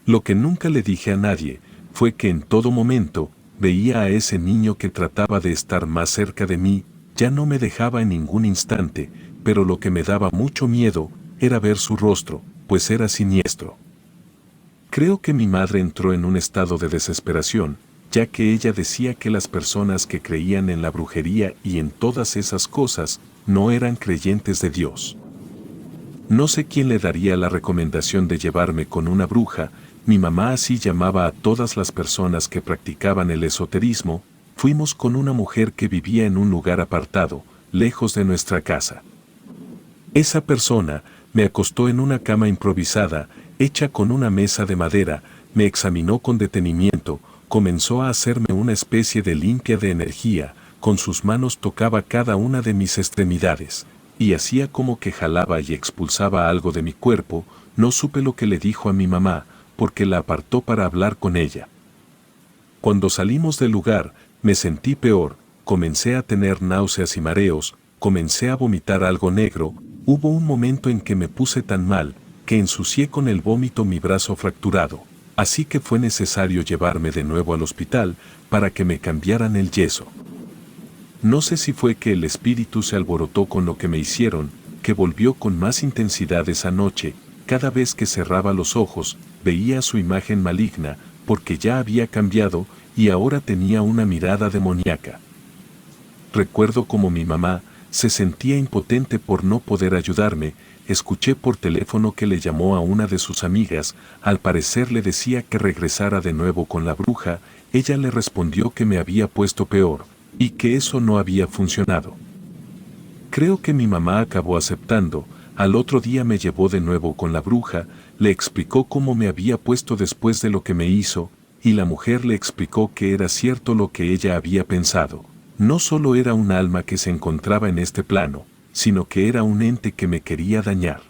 Lo que nunca le dije a nadie fue que en todo momento veía a ese niño que trataba de estar más cerca de mí. Ya no me dejaba en ningún instante, pero lo que me daba mucho miedo era ver su rostro, pues era siniestro. Creo que mi madre entró en un estado de desesperación, ya que ella decía que las personas que creían en la brujería y en todas esas cosas no eran creyentes de Dios. No sé quién le daría la recomendación de llevarme con una bruja, mi mamá así llamaba a todas las personas que practicaban el esoterismo, fuimos con una mujer que vivía en un lugar apartado, lejos de nuestra casa. Esa persona me acostó en una cama improvisada, hecha con una mesa de madera, me examinó con detenimiento, comenzó a hacerme una especie de limpia de energía, con sus manos tocaba cada una de mis extremidades, y hacía como que jalaba y expulsaba algo de mi cuerpo. No supe lo que le dijo a mi mamá, porque la apartó para hablar con ella. Cuando salimos del lugar, me sentí peor, comencé a tener náuseas y mareos, comencé a vomitar algo negro. Hubo un momento en que me puse tan mal, que ensucié con el vómito mi brazo fracturado, así que fue necesario llevarme de nuevo al hospital para que me cambiaran el yeso. No sé si fue que el espíritu se alborotó con lo que me hicieron, que volvió con más intensidad esa noche. Cada vez que cerraba los ojos, veía su imagen maligna, porque ya había cambiado y ahora tenía una mirada demoníaca. Recuerdo como mi mamá se sentía impotente por no poder ayudarme. Escuché por teléfono que le llamó a una de sus amigas, al parecer le decía que regresara de nuevo con la bruja. Ella le respondió que me había puesto peor, y que eso no había funcionado. Creo que mi mamá acabó aceptando. Al otro día me llevó de nuevo con la bruja, le explicó cómo me había puesto después de lo que me hizo, y la mujer le explicó que era cierto lo que ella había pensado. No solo era un alma que se encontraba en este plano, sino que era un ente que me quería dañar.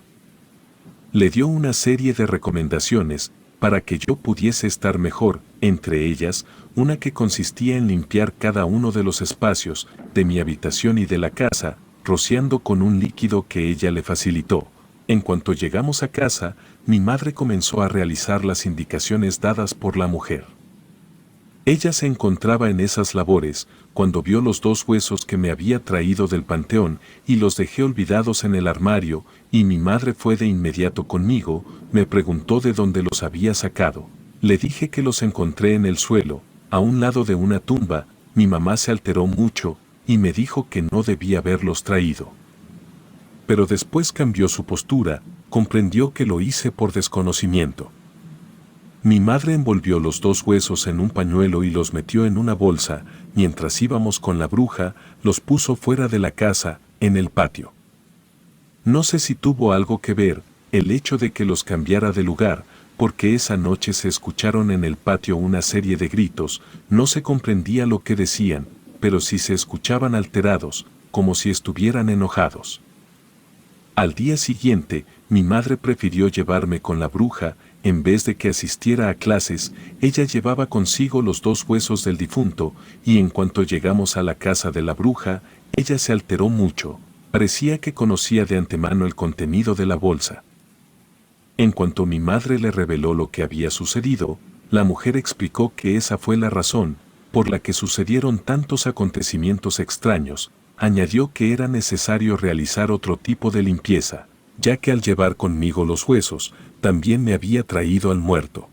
Le dio una serie de recomendaciones para que yo pudiese estar mejor, entre ellas, una que consistía en limpiar cada uno de los espacios de mi habitación y de la casa, rociando con un líquido que ella le facilitó. En cuanto llegamos a casa, mi madre comenzó a realizar las indicaciones dadas por la mujer. Ella se encontraba en esas labores cuando vio los 2 huesos que me había traído del panteón y los dejé olvidados en el armario, y mi madre fue de inmediato conmigo. Me preguntó de dónde los había sacado. Le dije que los encontré en el suelo, a un lado de una tumba. Mi mamá se alteró mucho y me dijo que no debía haberlos traído. Pero después cambió su postura, comprendió que lo hice por desconocimiento. Mi madre envolvió los 2 huesos en un pañuelo y los metió en una bolsa. Mientras íbamos con la bruja, los puso fuera de la casa, en el patio. No sé si tuvo algo que ver el hecho de que los cambiara de lugar, porque esa noche se escucharon en el patio una serie de gritos. No se comprendía lo que decían, pero sí se escuchaban alterados, como si estuvieran enojados. Al día siguiente, mi madre prefirió llevarme con la bruja. En vez de que asistiera a clases, ella llevaba consigo los 2 huesos del difunto, y en cuanto llegamos a la casa de la bruja, ella se alteró mucho. Parecía que conocía de antemano el contenido de la bolsa. En cuanto mi madre le reveló lo que había sucedido, la mujer explicó que esa fue la razón por la que sucedieron tantos acontecimientos extraños. Añadió que era necesario realizar otro tipo de limpieza, ya que al llevar conmigo los huesos, también me había traído al muerto.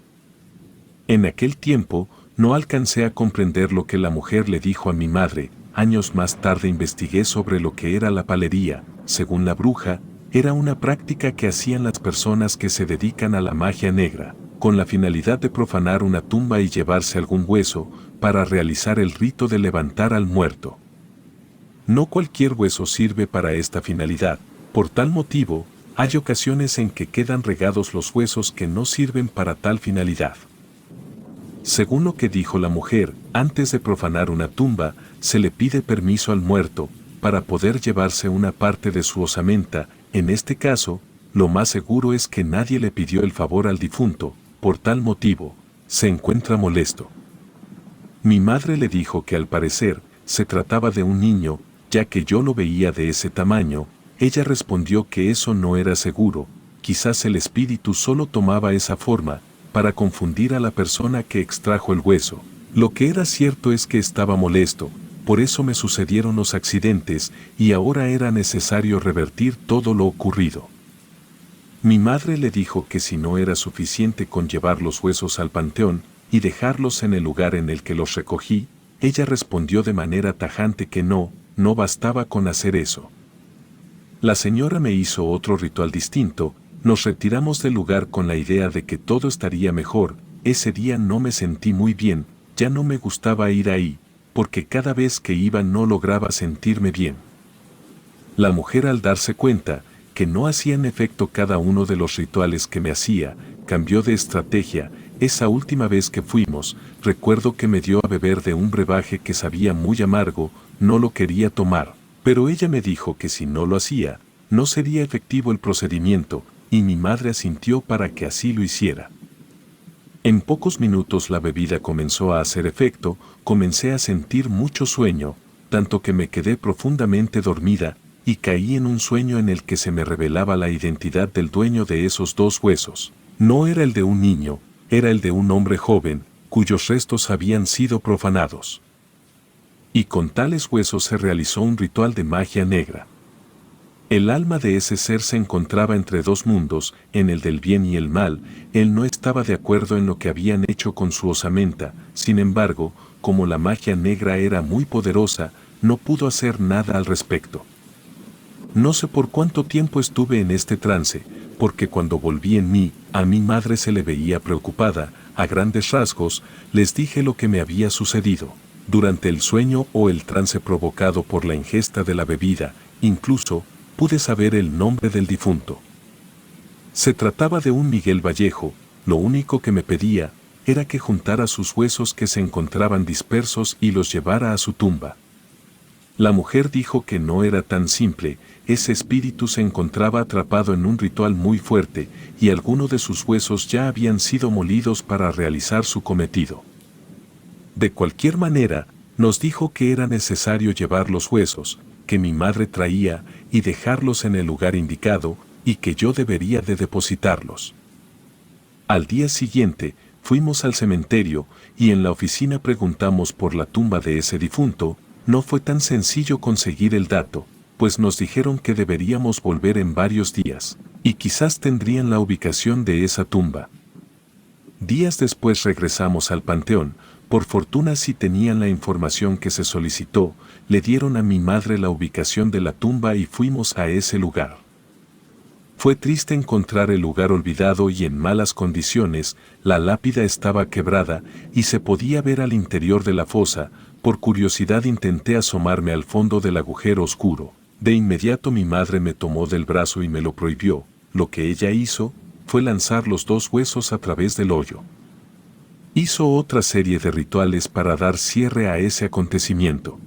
En aquel tiempo, no alcancé a comprender lo que la mujer le dijo a mi madre. Años más tarde investigué sobre lo que era la palería. Según la bruja, era una práctica que hacían las personas que se dedican a la magia negra, con la finalidad de profanar una tumba y llevarse algún hueso, para realizar el rito de levantar al muerto. No cualquier hueso sirve para esta finalidad. Por tal motivo, hay ocasiones en que quedan regados los huesos que no sirven para tal finalidad. Según lo que dijo la mujer, antes de profanar una tumba, se le pide permiso al muerto para poder llevarse una parte de su osamenta. En este caso, lo más seguro es que nadie le pidió el favor al difunto. Por tal motivo, se encuentra molesto. Mi madre le dijo que al parecer se trataba de un niño, ya que yo lo veía de ese tamaño. Ella respondió que eso no era seguro, quizás el espíritu solo tomaba esa forma para confundir a la persona que extrajo el hueso. Lo que era cierto es que estaba molesto, por eso me sucedieron los accidentes y ahora era necesario revertir todo lo ocurrido. Mi madre le dijo que si no era suficiente con llevar los huesos al panteón y dejarlos en el lugar en el que los recogí, ella respondió de manera tajante que no bastaba con hacer eso. La señora me hizo otro ritual distinto, Nos retiramos del lugar con la idea de que todo estaría mejor. Ese día no me sentí muy bien, ya no me gustaba ir ahí, porque cada vez que iba no lograba sentirme bien. La mujer, al darse cuenta que no hacían efecto cada uno de los rituales que me hacía, cambió de estrategia. Esa última vez que fuimos, recuerdo que me dio a beber de un brebaje que sabía muy amargo, no lo quería tomar, pero ella me dijo que si no lo hacía, no sería efectivo el procedimiento, y mi madre asintió para que así lo hiciera. En pocos minutos la bebida comenzó a hacer efecto, comencé a sentir mucho sueño, tanto que me quedé profundamente dormida, y caí en un sueño en el que se me revelaba la identidad del dueño de esos dos huesos. No era el de un niño, era el de un hombre joven, cuyos restos habían sido profanados. Y con tales huesos se realizó un ritual de magia negra. El alma de ese ser se encontraba entre dos mundos, en el del bien y el mal. Él no estaba de acuerdo en lo que habían hecho con su osamenta, sin embargo, como la magia negra era muy poderosa, no pudo hacer nada al respecto. No sé por cuánto tiempo estuve en este trance, porque cuando volví en mí, a mi madre se le veía preocupada. A grandes rasgos, les dije lo que me había sucedido. Durante el sueño o el trance provocado por la ingesta de la bebida, incluso, pude saber el nombre del difunto. Se trataba de un Miguel Vallejo. Lo único que me pedía era que juntara sus huesos que se encontraban dispersos y los llevara a su tumba. La mujer dijo que no era tan simple. Ese espíritu se encontraba atrapado en un ritual muy fuerte, y algunos de sus huesos ya habían sido molidos para realizar su cometido. De cualquier manera, nos dijo que era necesario llevar los huesos que mi madre traía y dejarlos en el lugar indicado, y que yo debería de depositarlos. Al día siguiente, fuimos al cementerio, y en la oficina preguntamos por la tumba de ese difunto. No fue tan sencillo conseguir el dato, pues nos dijeron que deberíamos volver en varios días, y quizás tendrían la ubicación de esa tumba. Días después regresamos al panteón. Por fortuna sí tenían la información que se solicitó, le dieron a mi madre la ubicación de la tumba y fuimos a ese lugar. Fue triste encontrar el lugar olvidado y en malas condiciones. La lápida estaba quebrada y se podía ver al interior de la fosa. Por curiosidad intenté asomarme al fondo del agujero oscuro. De inmediato mi madre me tomó del brazo y me lo prohibió. Lo que ella hizo fue lanzar los dos huesos a través del hoyo. Hizo otra serie de rituales para dar cierre a ese acontecimiento.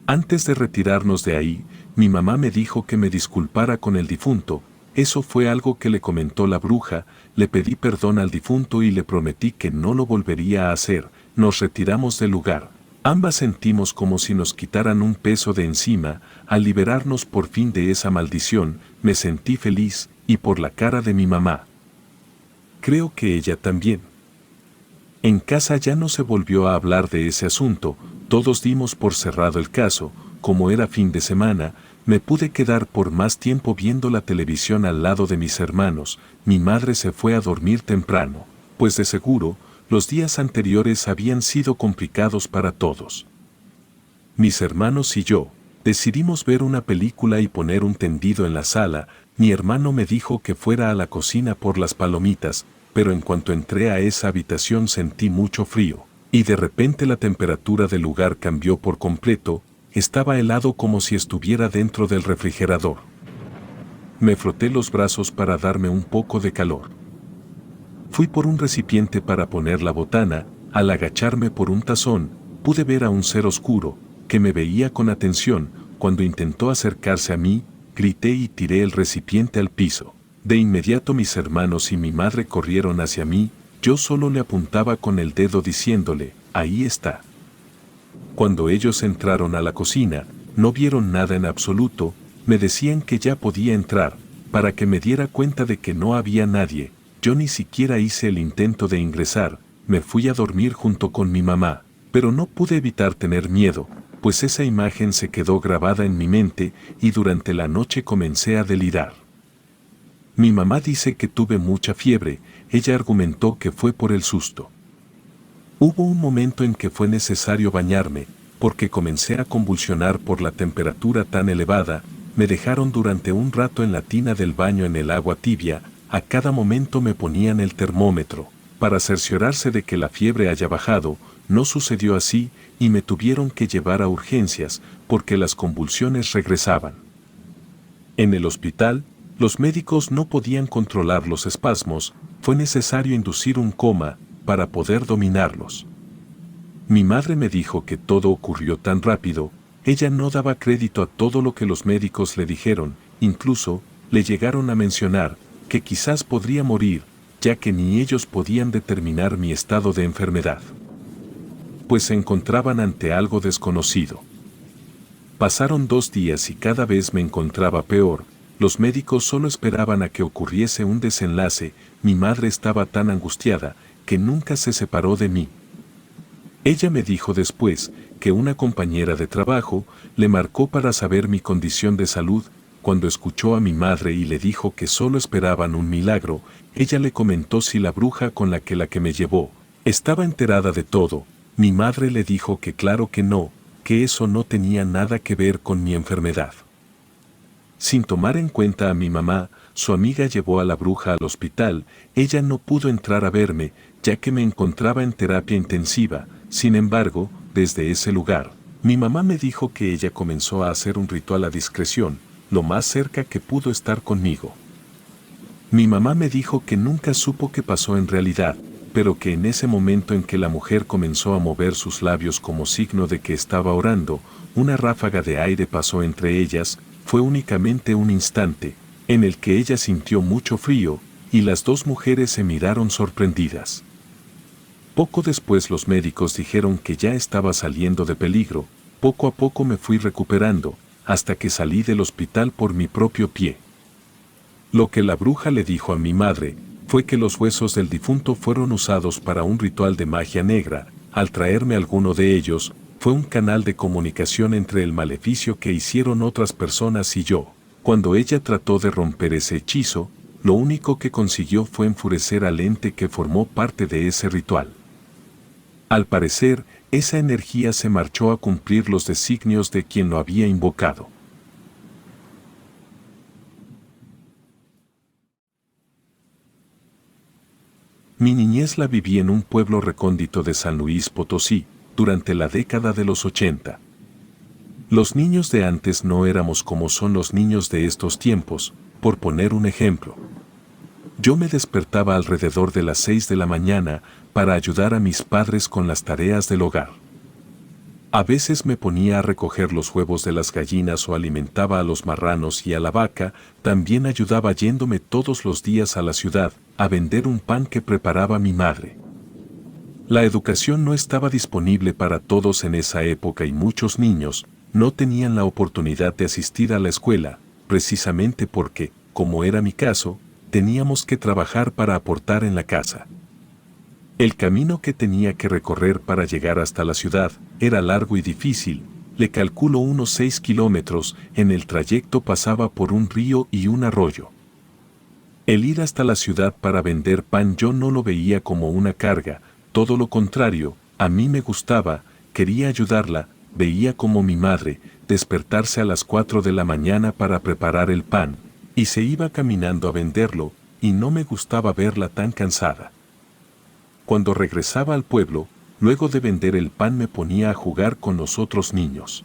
Antes de retirarnos de ahí, mi mamá me dijo que me disculpara con el difunto. Eso fue algo que le comentó la bruja. Le pedí perdón al difunto y le prometí que no lo volvería a hacer. Nos retiramos del lugar. Ambas sentimos como si nos quitaran un peso de encima. Al liberarnos por fin de esa maldición, me sentí feliz, y por la cara de mi mamá, creo que ella también. En casa ya no se volvió a hablar de ese asunto. Todos dimos por cerrado el caso. Como era fin de semana, me pude quedar por más tiempo viendo la televisión al lado de mis hermanos. Mi madre se fue a dormir temprano, pues de seguro, los días anteriores habían sido complicados para todos. Mis hermanos y yo decidimos ver una película y poner un tendido en la sala. Mi hermano me dijo que fuera a la cocina por las palomitas, pero en cuanto entré a esa habitación sentí mucho frío, y de repente la temperatura del lugar cambió por completo. Estaba helado como si estuviera dentro del refrigerador. Me froté los brazos para darme un poco de calor. Fui por un recipiente para poner la botana. Al agacharme por un tazón, pude ver a un ser oscuro, que me veía con atención. Cuando intentó acercarse a mí, grité y tiré el recipiente al piso. De inmediato mis hermanos y mi madre corrieron hacia mí. Yo solo le apuntaba con el dedo diciéndole, ahí está. Cuando ellos entraron a la cocina, no vieron nada en absoluto. Me decían que ya podía entrar, para que me diera cuenta de que no había nadie. Yo ni siquiera hice el intento de ingresar. Me fui a dormir junto con mi mamá, pero no pude evitar tener miedo, pues esa imagen se quedó grabada en mi mente, y durante la noche comencé a delirar. Mi mamá dice que tuve mucha fiebre. Ella argumentó que fue por el susto. Hubo un momento en que fue necesario bañarme, porque comencé a convulsionar por la temperatura tan elevada. me dejaron durante un rato en la tina del baño en el agua tibia, a cada momento me ponían el termómetro, para cerciorarse de que la fiebre haya bajado. No sucedió así, y me tuvieron que llevar a urgencias, porque las convulsiones regresaban. En el hospital, los médicos no podían controlar los espasmos, fue necesario inducir un coma, para poder dominarlos. Mi madre me dijo que todo ocurrió tan rápido, ella no daba crédito a todo lo que los médicos le dijeron, incluso, le llegaron a mencionar, que quizás podría morir, ya que ni ellos podían determinar mi estado de enfermedad. Pues se encontraban ante algo desconocido. Pasaron 2 días y cada vez me encontraba peor, los médicos solo esperaban a que ocurriese un desenlace, mi madre estaba tan angustiada, que nunca se separó de mí. Ella me dijo después, que una compañera de trabajo, le marcó para saber mi condición de salud, cuando escuchó a mi madre y le dijo que solo esperaban un milagro, ella le comentó si la bruja con la que me llevó, estaba enterada de todo. Mi madre le dijo que claro que no, que eso no tenía nada que ver con mi enfermedad. Sin tomar en cuenta a mi mamá, su amiga llevó a la bruja al hospital, ella no pudo entrar a verme, ya que me encontraba en terapia intensiva. Sin embargo, desde ese lugar, mi mamá me dijo que ella comenzó a hacer un ritual a discreción, lo más cerca que pudo estar conmigo. Mi mamá me dijo que nunca supo qué pasó en realidad, pero que en ese momento en que la mujer comenzó a mover sus labios como signo de que estaba orando, una ráfaga de aire pasó entre ellas, fue únicamente un instante, en el que ella sintió mucho frío, y las 2 mujeres se miraron sorprendidas. Poco después los médicos dijeron que ya estaba saliendo de peligro, poco a poco me fui recuperando, hasta que salí del hospital por mi propio pie. Lo que la bruja le dijo a mi madre, fue que los huesos del difunto fueron usados para un ritual de magia negra. Al traerme alguno de ellos, fue un canal de comunicación entre el maleficio que hicieron otras personas y yo. Cuando ella trató de romper ese hechizo, lo único que consiguió fue enfurecer al ente que formó parte de ese ritual. Al parecer, esa energía se marchó a cumplir los designios de quien lo había invocado. Mi niñez la viví en un pueblo recóndito de San Luis Potosí, durante la década de los 80. Los niños de antes no éramos como son los niños de estos tiempos, por poner un ejemplo. Yo me despertaba alrededor de las 6 de la mañana para ayudar a mis padres con las tareas del hogar. A veces me ponía a recoger los huevos de las gallinas o alimentaba a los marranos y a la vaca, también ayudaba yéndome todos los días a la ciudad, a vender un pan que preparaba mi madre. La educación no estaba disponible para todos en esa época y muchos niños no tenían la oportunidad de asistir a la escuela, precisamente porque, como era mi caso, teníamos que trabajar para aportar en la casa. El camino que tenía que recorrer para llegar hasta la ciudad era largo y difícil, le calculo unos 6 kilómetros, en el trayecto pasaba por un río y un arroyo. El ir hasta la ciudad para vender pan yo no lo veía como una carga, todo lo contrario, a mí me gustaba, quería ayudarla, veía como mi madre, despertarse a las 4 de la mañana para preparar el pan, y se iba caminando a venderlo, y no me gustaba verla tan cansada. Cuando regresaba al pueblo, luego de vender el pan me ponía a jugar con los otros niños.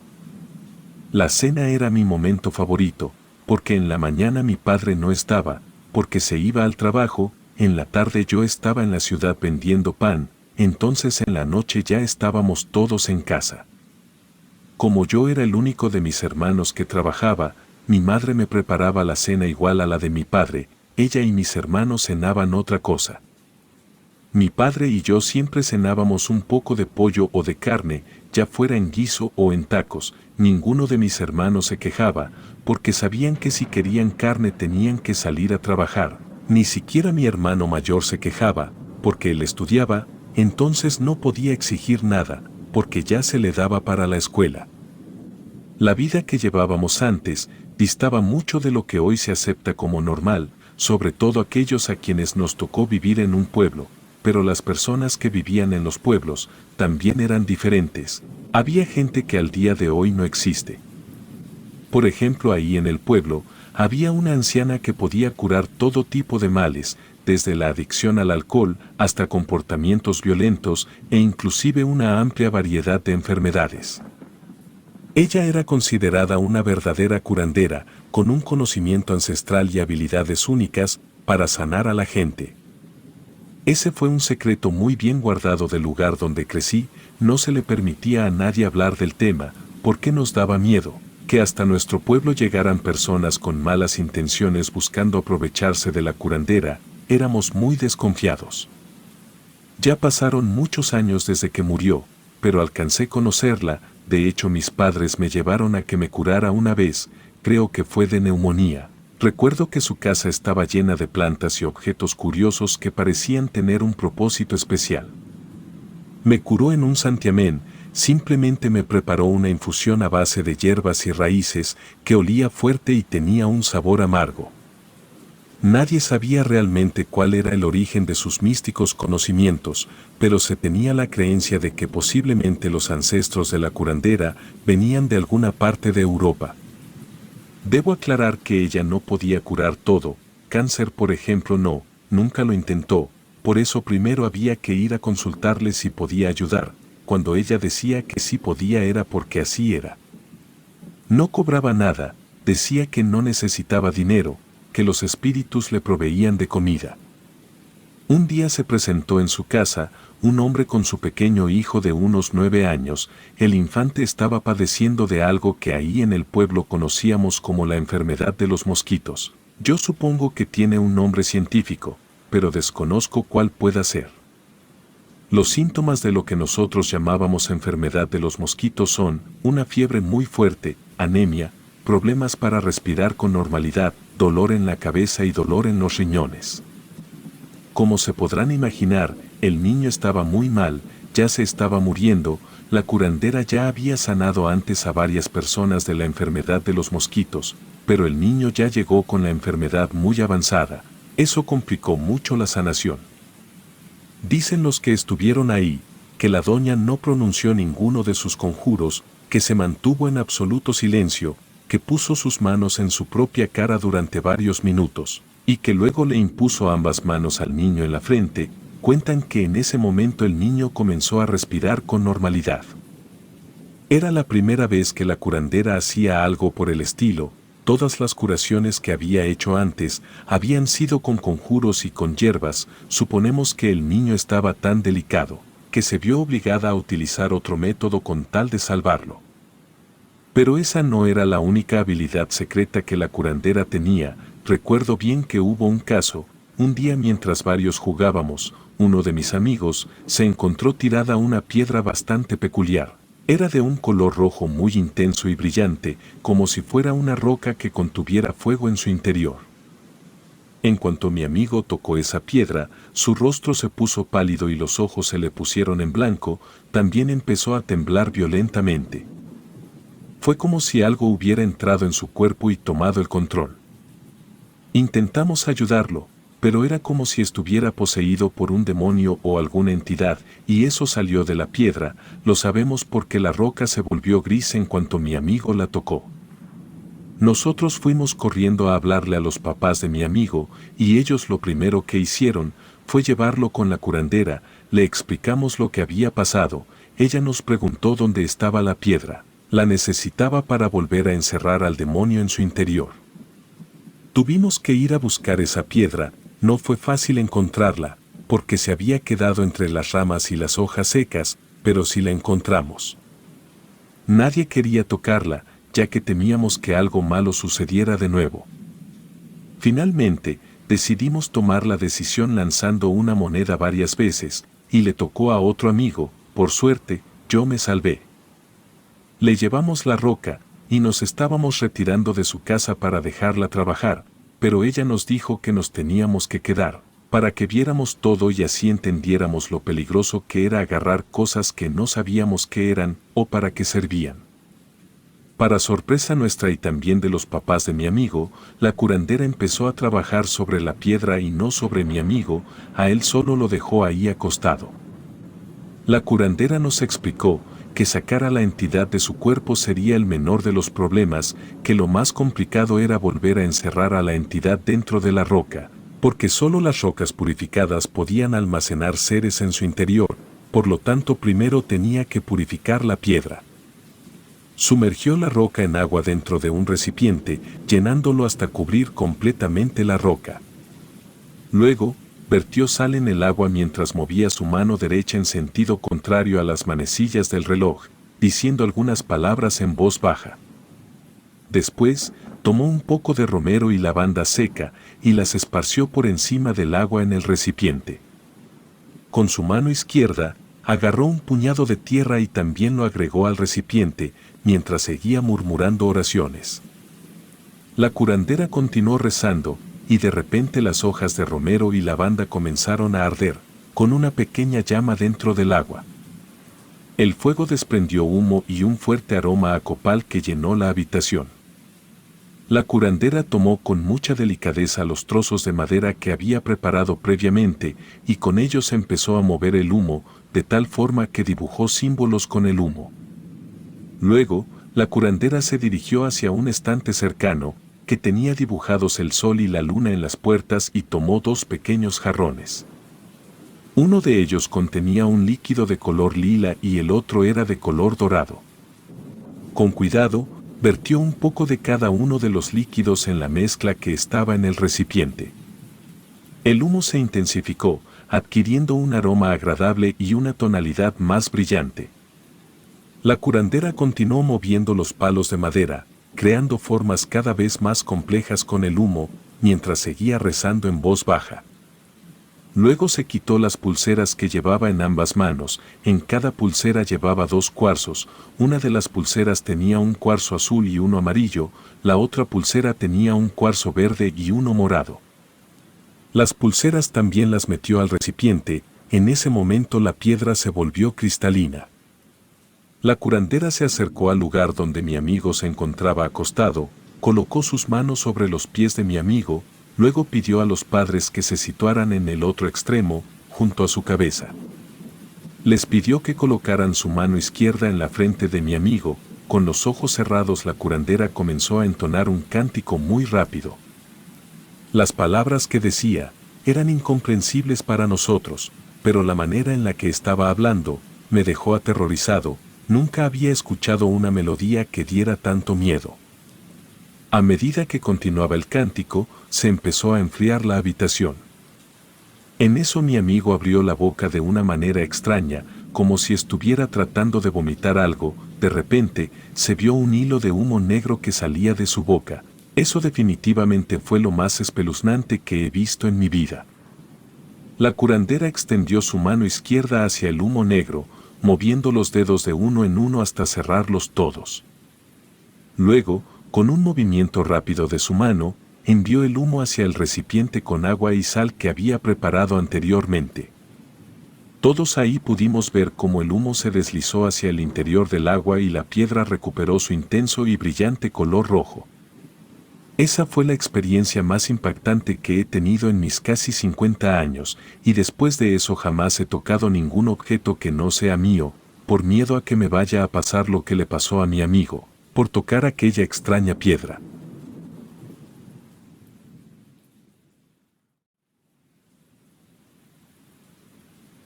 La cena era mi momento favorito, porque en la mañana mi padre no estaba, porque se iba al trabajo, en la tarde yo estaba en la ciudad vendiendo pan, entonces en la noche ya estábamos todos en casa. Como yo era el único de mis hermanos que trabajaba, mi madre me preparaba la cena igual a la de mi padre, ella y mis hermanos cenaban otra cosa. Mi padre y yo siempre cenábamos un poco de pollo o de carne, ya fuera en guiso o en tacos, ninguno de mis hermanos se quejaba, porque sabían que si querían carne tenían que salir a trabajar, ni siquiera mi hermano mayor se quejaba, porque él estudiaba, entonces no podía exigir nada, porque ya se le daba para la escuela. La vida que llevábamos antes distaba mucho de lo que hoy se acepta como normal, sobre todo aquellos a quienes nos tocó vivir en un pueblo, pero las personas que vivían en los pueblos también eran diferentes. Había gente que al día de hoy no existe. Por ejemplo, ahí en el pueblo, había una anciana que podía curar todo tipo de males, desde la adicción al alcohol hasta comportamientos violentos e inclusive una amplia variedad de enfermedades. Ella era considerada una verdadera curandera, con un conocimiento ancestral y habilidades únicas para sanar a la gente. Ese fue un secreto muy bien guardado del lugar donde crecí, no se le permitía a nadie hablar del tema, porque nos daba miedo que hasta nuestro pueblo llegaran personas con malas intenciones buscando aprovecharse de la curandera, éramos muy desconfiados. Ya pasaron muchos años desde que murió, pero alcancé a conocerla, de hecho mis padres me llevaron a que me curara una vez, creo que fue de neumonía. Recuerdo que su casa estaba llena de plantas y objetos curiosos que parecían tener un propósito especial. Me curó en un santiamén, simplemente me preparó una infusión a base de hierbas y raíces que olía fuerte y tenía un sabor amargo. Nadie sabía realmente cuál era el origen de sus místicos conocimientos, pero se tenía la creencia de que posiblemente los ancestros de la curandera venían de alguna parte de Europa. Debo aclarar que ella no podía curar todo, cáncer por ejemplo no, nunca lo intentó, por eso primero había que ir a consultarle si podía ayudar, cuando ella decía que sí podía era porque así era. No cobraba nada, decía que no necesitaba dinero, que los espíritus le proveían de comida. Un día se presentó en su casa un hombre con su pequeño hijo de unos 9 años, el infante estaba padeciendo de algo que ahí en el pueblo conocíamos como la enfermedad de los mosquitos. Yo supongo que tiene un nombre científico, pero desconozco cuál pueda ser. Los síntomas de lo que nosotros llamábamos enfermedad de los mosquitos son una fiebre muy fuerte, anemia, problemas para respirar con normalidad, dolor en la cabeza y dolor en los riñones. Como se podrán imaginar, el niño estaba muy mal, ya se estaba muriendo, la curandera ya había sanado antes a varias personas de la enfermedad de los mosquitos, pero el niño ya llegó con la enfermedad muy avanzada, eso complicó mucho la sanación. Dicen los que estuvieron ahí, que la doña no pronunció ninguno de sus conjuros, que se mantuvo en absoluto silencio, que puso sus manos en su propia cara durante varios minutos, y que luego le impuso ambas manos al niño en la frente. Cuentan que en ese momento el niño comenzó a respirar con normalidad. Era la primera vez que la curandera hacía algo por el estilo, todas las curaciones que había hecho antes habían sido con conjuros y con hierbas, suponemos que el niño estaba tan delicado, que se vio obligada a utilizar otro método con tal de salvarlo. Pero esa no era la única habilidad secreta que la curandera tenía, recuerdo bien que hubo un caso, un día mientras varios jugábamos, uno de mis amigos se encontró tirada una piedra bastante peculiar. Era de un color rojo muy intenso y brillante, como si fuera una roca que contuviera fuego en su interior. En cuanto mi amigo tocó esa piedra, su rostro se puso pálido y los ojos se le pusieron en blanco, también empezó a temblar violentamente. Fue como si algo hubiera entrado en su cuerpo y tomado el control. Intentamos ayudarlo, pero era como si estuviera poseído por un demonio o alguna entidad, y eso salió de la piedra, lo sabemos porque la roca se volvió gris en cuanto mi amigo la tocó. Nosotros fuimos corriendo a hablarle a los papás de mi amigo, y ellos lo primero que hicieron fue llevarlo con la curandera, le explicamos lo que había pasado, ella nos preguntó dónde estaba la piedra, la necesitaba para volver a encerrar al demonio en su interior. Tuvimos que ir a buscar esa piedra, no fue fácil encontrarla, porque se había quedado entre las ramas y las hojas secas, pero sí la encontramos. Nadie quería tocarla, ya que temíamos que algo malo sucediera de nuevo. Finalmente, decidimos tomar la decisión lanzando una moneda varias veces, y le tocó a otro amigo, por suerte, yo me salvé. Le llevamos la roca, y nos estábamos retirando de su casa para dejarla trabajar, pero ella nos dijo que nos teníamos que quedar, para que viéramos todo y así entendiéramos lo peligroso que era agarrar cosas que no sabíamos qué eran o para qué servían. Para sorpresa nuestra y también de los papás de mi amigo, la curandera empezó a trabajar sobre la piedra y no sobre mi amigo, a él solo lo dejó ahí acostado. La curandera nos explicó que sacar a la entidad de su cuerpo sería el menor de los problemas, que lo más complicado era volver a encerrar a la entidad dentro de la roca, porque solo las rocas purificadas podían almacenar seres en su interior, por lo tanto primero tenía que purificar la piedra. Sumergió la roca en agua dentro de un recipiente, llenándolo hasta cubrir completamente la roca. Luego, vertió sal en el agua mientras movía su mano derecha en sentido contrario a las manecillas del reloj, diciendo algunas palabras en voz baja. Después, tomó un poco de romero y lavanda seca y las esparció por encima del agua en el recipiente. Con su mano izquierda, agarró un puñado de tierra y también lo agregó al recipiente, mientras seguía murmurando oraciones. La curandera continuó rezando, y de repente las hojas de romero y lavanda comenzaron a arder, con una pequeña llama dentro del agua. El fuego desprendió humo y un fuerte aroma a copal que llenó la habitación. La curandera tomó con mucha delicadeza los trozos de madera que había preparado previamente y con ellos empezó a mover el humo, de tal forma que dibujó símbolos con el humo. Luego, la curandera se dirigió hacia un estante cercano, que tenía dibujados el sol y la luna en las puertas y tomó 2 pequeños jarrones. Uno de ellos contenía un líquido de color lila y el otro era de color dorado. Con cuidado, vertió un poco de cada uno de los líquidos en la mezcla que estaba en el recipiente. El humo se intensificó, adquiriendo un aroma agradable y una tonalidad más brillante. La curandera continuó moviendo los palos de madera, creando formas cada vez más complejas con el humo, mientras seguía rezando en voz baja. Luego se quitó las pulseras que llevaba en ambas manos, en cada pulsera llevaba 2 cuarzos, una de las pulseras tenía un cuarzo azul y uno amarillo, la otra pulsera tenía un cuarzo verde y uno morado. Las pulseras también las metió al recipiente, en ese momento la piedra se volvió cristalina. La curandera se acercó al lugar donde mi amigo se encontraba acostado, colocó sus manos sobre los pies de mi amigo, luego pidió a los padres que se situaran en el otro extremo, junto a su cabeza. Les pidió que colocaran su mano izquierda en la frente de mi amigo, con los ojos cerrados la curandera comenzó a entonar un cántico muy rápido. Las palabras que decía eran incomprensibles para nosotros, pero la manera en la que estaba hablando me dejó aterrorizado. Nunca había escuchado una melodía que diera tanto miedo. A medida que continuaba el cántico, se empezó a enfriar la habitación. En eso mi amigo abrió la boca de una manera extraña, como si estuviera tratando de vomitar algo. De repente, se vio un hilo de humo negro que salía de su boca. Eso definitivamente fue lo más espeluznante que he visto en mi vida. La curandera extendió su mano izquierda hacia el humo negro, moviendo los dedos de uno en uno hasta cerrarlos todos. Luego, con un movimiento rápido de su mano, envió el humo hacia el recipiente con agua y sal que había preparado anteriormente. Todos ahí pudimos ver cómo el humo se deslizó hacia el interior del agua y la piedra recuperó su intenso y brillante color rojo. Esa fue la experiencia más impactante que he tenido en mis casi 50 años, y después de eso jamás he tocado ningún objeto que no sea mío, por miedo a que me vaya a pasar lo que le pasó a mi amigo, por tocar aquella extraña piedra.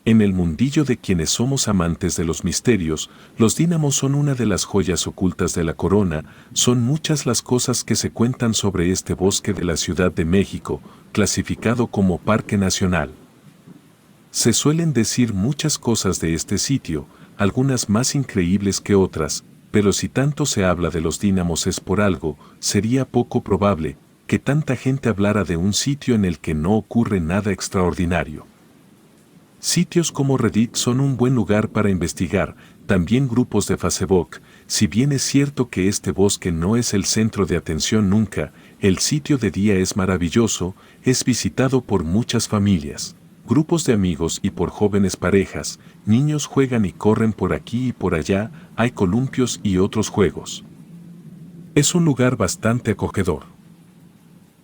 En el mundillo de quienes somos amantes de los misterios, los dínamos son una de las joyas ocultas de la corona. Son muchas las cosas que se cuentan sobre este bosque de la Ciudad de México, clasificado como Parque Nacional. Se suelen decir muchas cosas de este sitio, algunas más increíbles que otras, pero si tanto se habla de los dínamos es por algo. Sería poco probable que tanta gente hablara de un sitio en el que no ocurre nada extraordinario. Sitios como Reddit son un buen lugar para investigar, también grupos de Facebook. Si bien es cierto que este bosque no es el centro de atención nunca, el sitio de día es maravilloso, es visitado por muchas familias, grupos de amigos y por jóvenes parejas. Niños juegan y corren por aquí y por allá, hay columpios y otros juegos. Es un lugar bastante acogedor.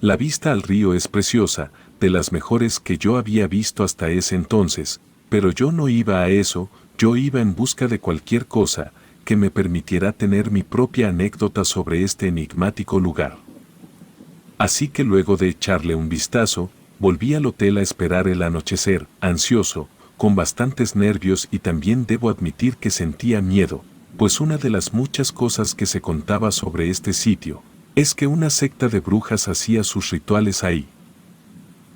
La vista al río es preciosa, de las mejores que yo había visto hasta ese entonces, pero yo no iba a eso. Yo iba en busca de cualquier cosa que me permitiera tener mi propia anécdota sobre este enigmático lugar. Así que luego de echarle un vistazo, volví al hotel a esperar el anochecer, ansioso, con bastantes nervios, y también debo admitir que sentía miedo, pues una de las muchas cosas que se contaba sobre este sitio es que una secta de brujas hacía sus rituales ahí.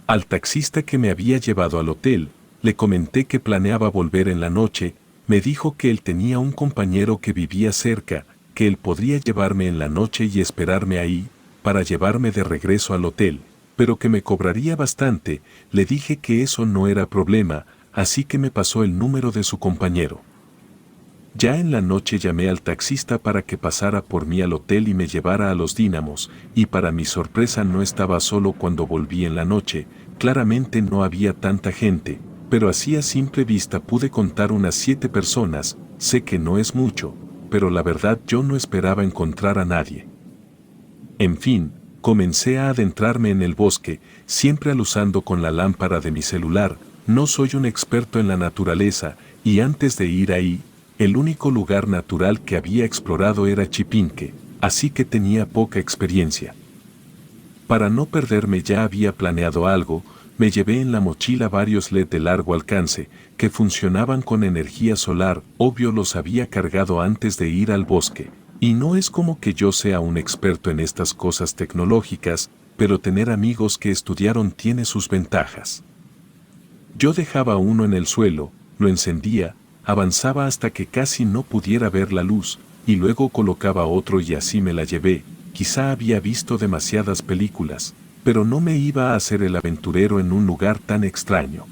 Al taxista que me había llevado al hotel, le comenté que planeaba volver en la noche. Me dijo que él tenía un compañero que vivía cerca, que él podría llevarme en la noche y esperarme ahí, para llevarme de regreso al hotel, pero que me cobraría bastante. Le dije que eso no era problema, así que me pasó el número de su compañero. Ya en la noche llamé al taxista para que pasara por mí al hotel y me llevara a los Dínamos, y para mi sorpresa no estaba solo cuando volví en la noche. Claramente no había tanta gente, pero así a simple vista pude contar unas 7 personas. Sé que no es mucho, pero la verdad yo no esperaba encontrar a nadie. En fin, comencé a adentrarme en el bosque, siempre aluzando con la lámpara de mi celular. No soy un experto en la naturaleza, y antes de ir ahí, el único lugar natural que había explorado era Chipinque, así que tenía poca experiencia. Para no perderme ya había planeado algo. Me llevé en la mochila varios LED de largo alcance, que funcionaban con energía solar. Obvio los había cargado antes de ir al bosque, y no es como que yo sea un experto en estas cosas tecnológicas, pero tener amigos que estudiaron tiene sus ventajas. Yo dejaba uno en el suelo, lo encendía, avanzaba hasta que casi no pudiera ver la luz, y luego colocaba otro y así me la llevé. Quizá había visto demasiadas películas, pero no me iba a hacer el aventurero en un lugar tan extraño.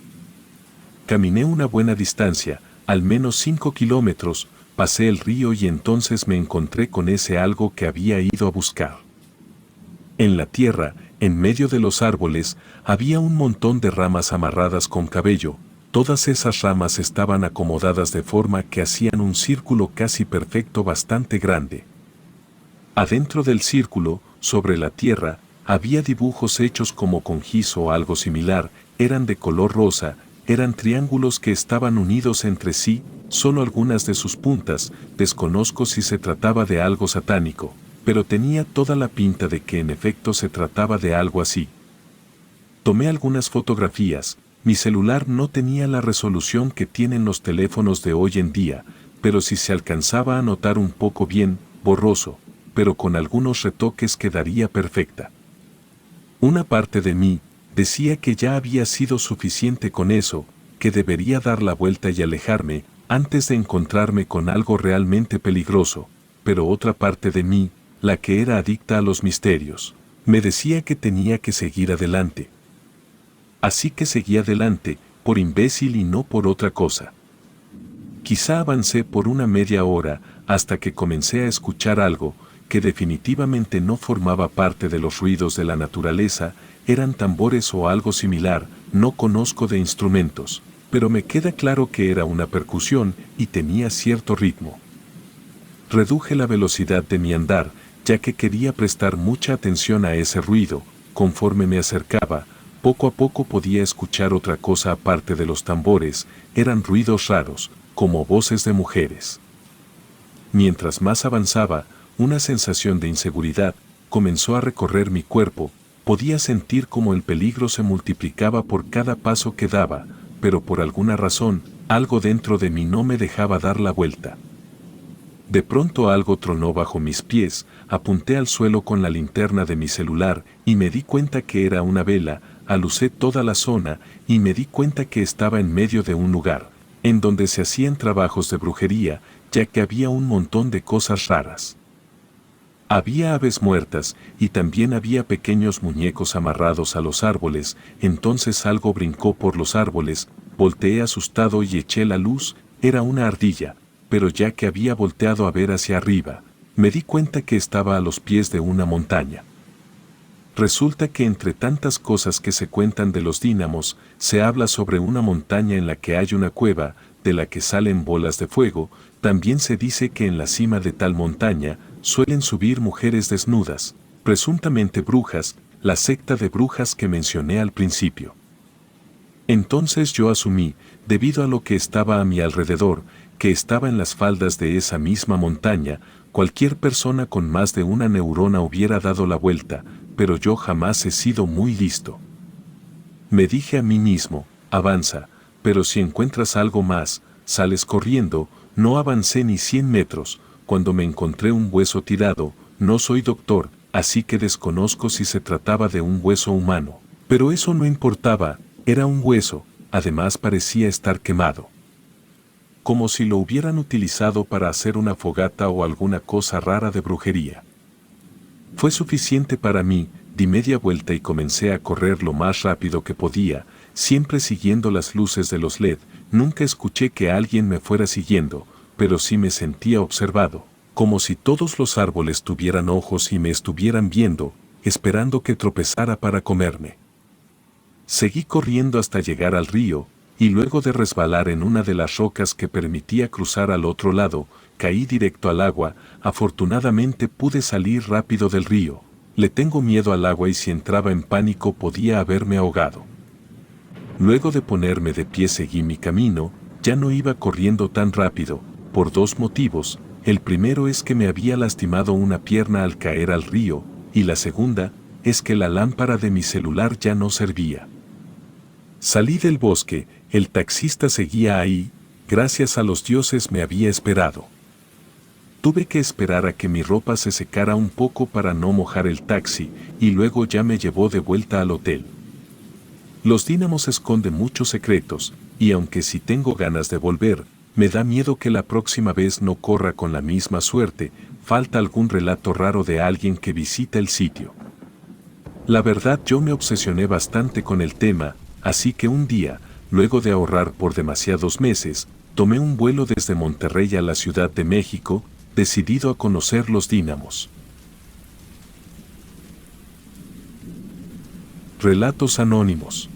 Caminé una buena distancia, al menos 5 kilómetros, pasé el río y entonces me encontré con ese algo que había ido a buscar. En la tierra, en medio de los árboles, había un montón de ramas amarradas con cabello. Todas esas ramas estaban acomodadas de forma que hacían un círculo casi perfecto, bastante grande. Adentro del círculo, sobre la tierra, había dibujos hechos como con gis o algo similar. Eran de color rosa, eran triángulos que estaban unidos entre sí, solo algunas de sus puntas. Desconozco si se trataba de algo satánico, pero tenía toda la pinta de que en efecto se trataba de algo así. Tomé algunas fotografías. Mi celular no tenía la resolución que tienen los teléfonos de hoy en día, pero sí se alcanzaba a notar un poco bien, borroso, pero con algunos retoques quedaría perfecta. Una parte de mí decía que ya había sido suficiente con eso, que debería dar la vuelta y alejarme antes de encontrarme con algo realmente peligroso, pero otra parte de mí, la que era adicta a los misterios, me decía que tenía que seguir adelante. Así que seguí adelante, por imbécil y no por otra cosa. Quizá avancé por una media hora, hasta que comencé a escuchar algo que definitivamente no formaba parte de los ruidos de la naturaleza. Eran tambores o algo similar. No conozco de instrumentos, pero me queda claro que era una percusión y tenía cierto ritmo. Reduje la velocidad de mi andar, ya que quería prestar mucha atención a ese ruido. Conforme me acercaba, poco a poco podía escuchar otra cosa aparte de los tambores. Eran ruidos raros, como voces de mujeres. Mientras más avanzaba, una sensación de inseguridad comenzó a recorrer mi cuerpo. Podía sentir como el peligro se multiplicaba por cada paso que daba, pero por alguna razón, algo dentro de mí no me dejaba dar la vuelta. De pronto algo tronó bajo mis pies. Apunté al suelo con la linterna de mi celular y me di cuenta que era una vela. Alucé toda la zona y me di cuenta que estaba en medio de un lugar en donde se hacían trabajos de brujería, ya que había un montón de cosas raras. Había aves muertas y también había pequeños muñecos amarrados a los árboles. Entonces algo brincó por los árboles. Volteé asustado y eché la luz. Era una ardilla, pero ya que había volteado a ver hacia arriba, me di cuenta que estaba a los pies de una montaña. Resulta que entre tantas cosas que se cuentan de los Dínamos, se habla sobre una montaña en la que hay una cueva, de la que salen bolas de fuego. También se dice que en la cima de tal montaña suelen subir mujeres desnudas, presuntamente brujas, la secta de brujas que mencioné al principio. Entonces yo asumí, debido a lo que estaba a mi alrededor, que estaba en las faldas de esa misma montaña. Cualquier persona con más de una neurona hubiera dado la vuelta, pero yo jamás he sido muy listo. Me dije a mí mismo, avanza, pero si encuentras algo más, sales corriendo. No avancé ni 100 metros, cuando me encontré un hueso tirado. No soy doctor, así que desconozco si se trataba de un hueso humano. Pero eso no importaba, era un hueso, además parecía estar quemado. Como si lo hubieran utilizado para hacer una fogata o alguna cosa rara de brujería. Fue suficiente para mí, di media vuelta y comencé a correr lo más rápido que podía, siempre siguiendo las luces de los LED. Nunca escuché que alguien me fuera siguiendo, pero sí me sentía observado, como si todos los árboles tuvieran ojos y me estuvieran viendo, esperando que tropezara para comerme. Seguí corriendo hasta llegar al río, y luego de resbalar en una de las rocas que permitía cruzar al otro lado, caí directo al agua. Afortunadamente pude salir rápido del río. Le tengo miedo al agua y si entraba en pánico podía haberme ahogado. Luego de ponerme de pie seguí mi camino. Ya no iba corriendo tan rápido, por dos motivos. El primero es que me había lastimado una pierna al caer al río, y la segunda es que la lámpara de mi celular ya no servía. Salí del bosque, el taxista seguía ahí, gracias a los dioses me había esperado. Tuve que esperar a que mi ropa se secara un poco para no mojar el taxi, y luego ya me llevó de vuelta al hotel. Los Dínamos esconden muchos secretos, y aunque sí tengo ganas de volver, me da miedo que la próxima vez no corra con la misma suerte. Falta algún relato raro de alguien que visita el sitio. La verdad, yo me obsesioné bastante con el tema, así que un día, luego de ahorrar por demasiados meses, tomé un vuelo desde Monterrey a la Ciudad de México, decidido a conocer los Dínamos. Relatos anónimos.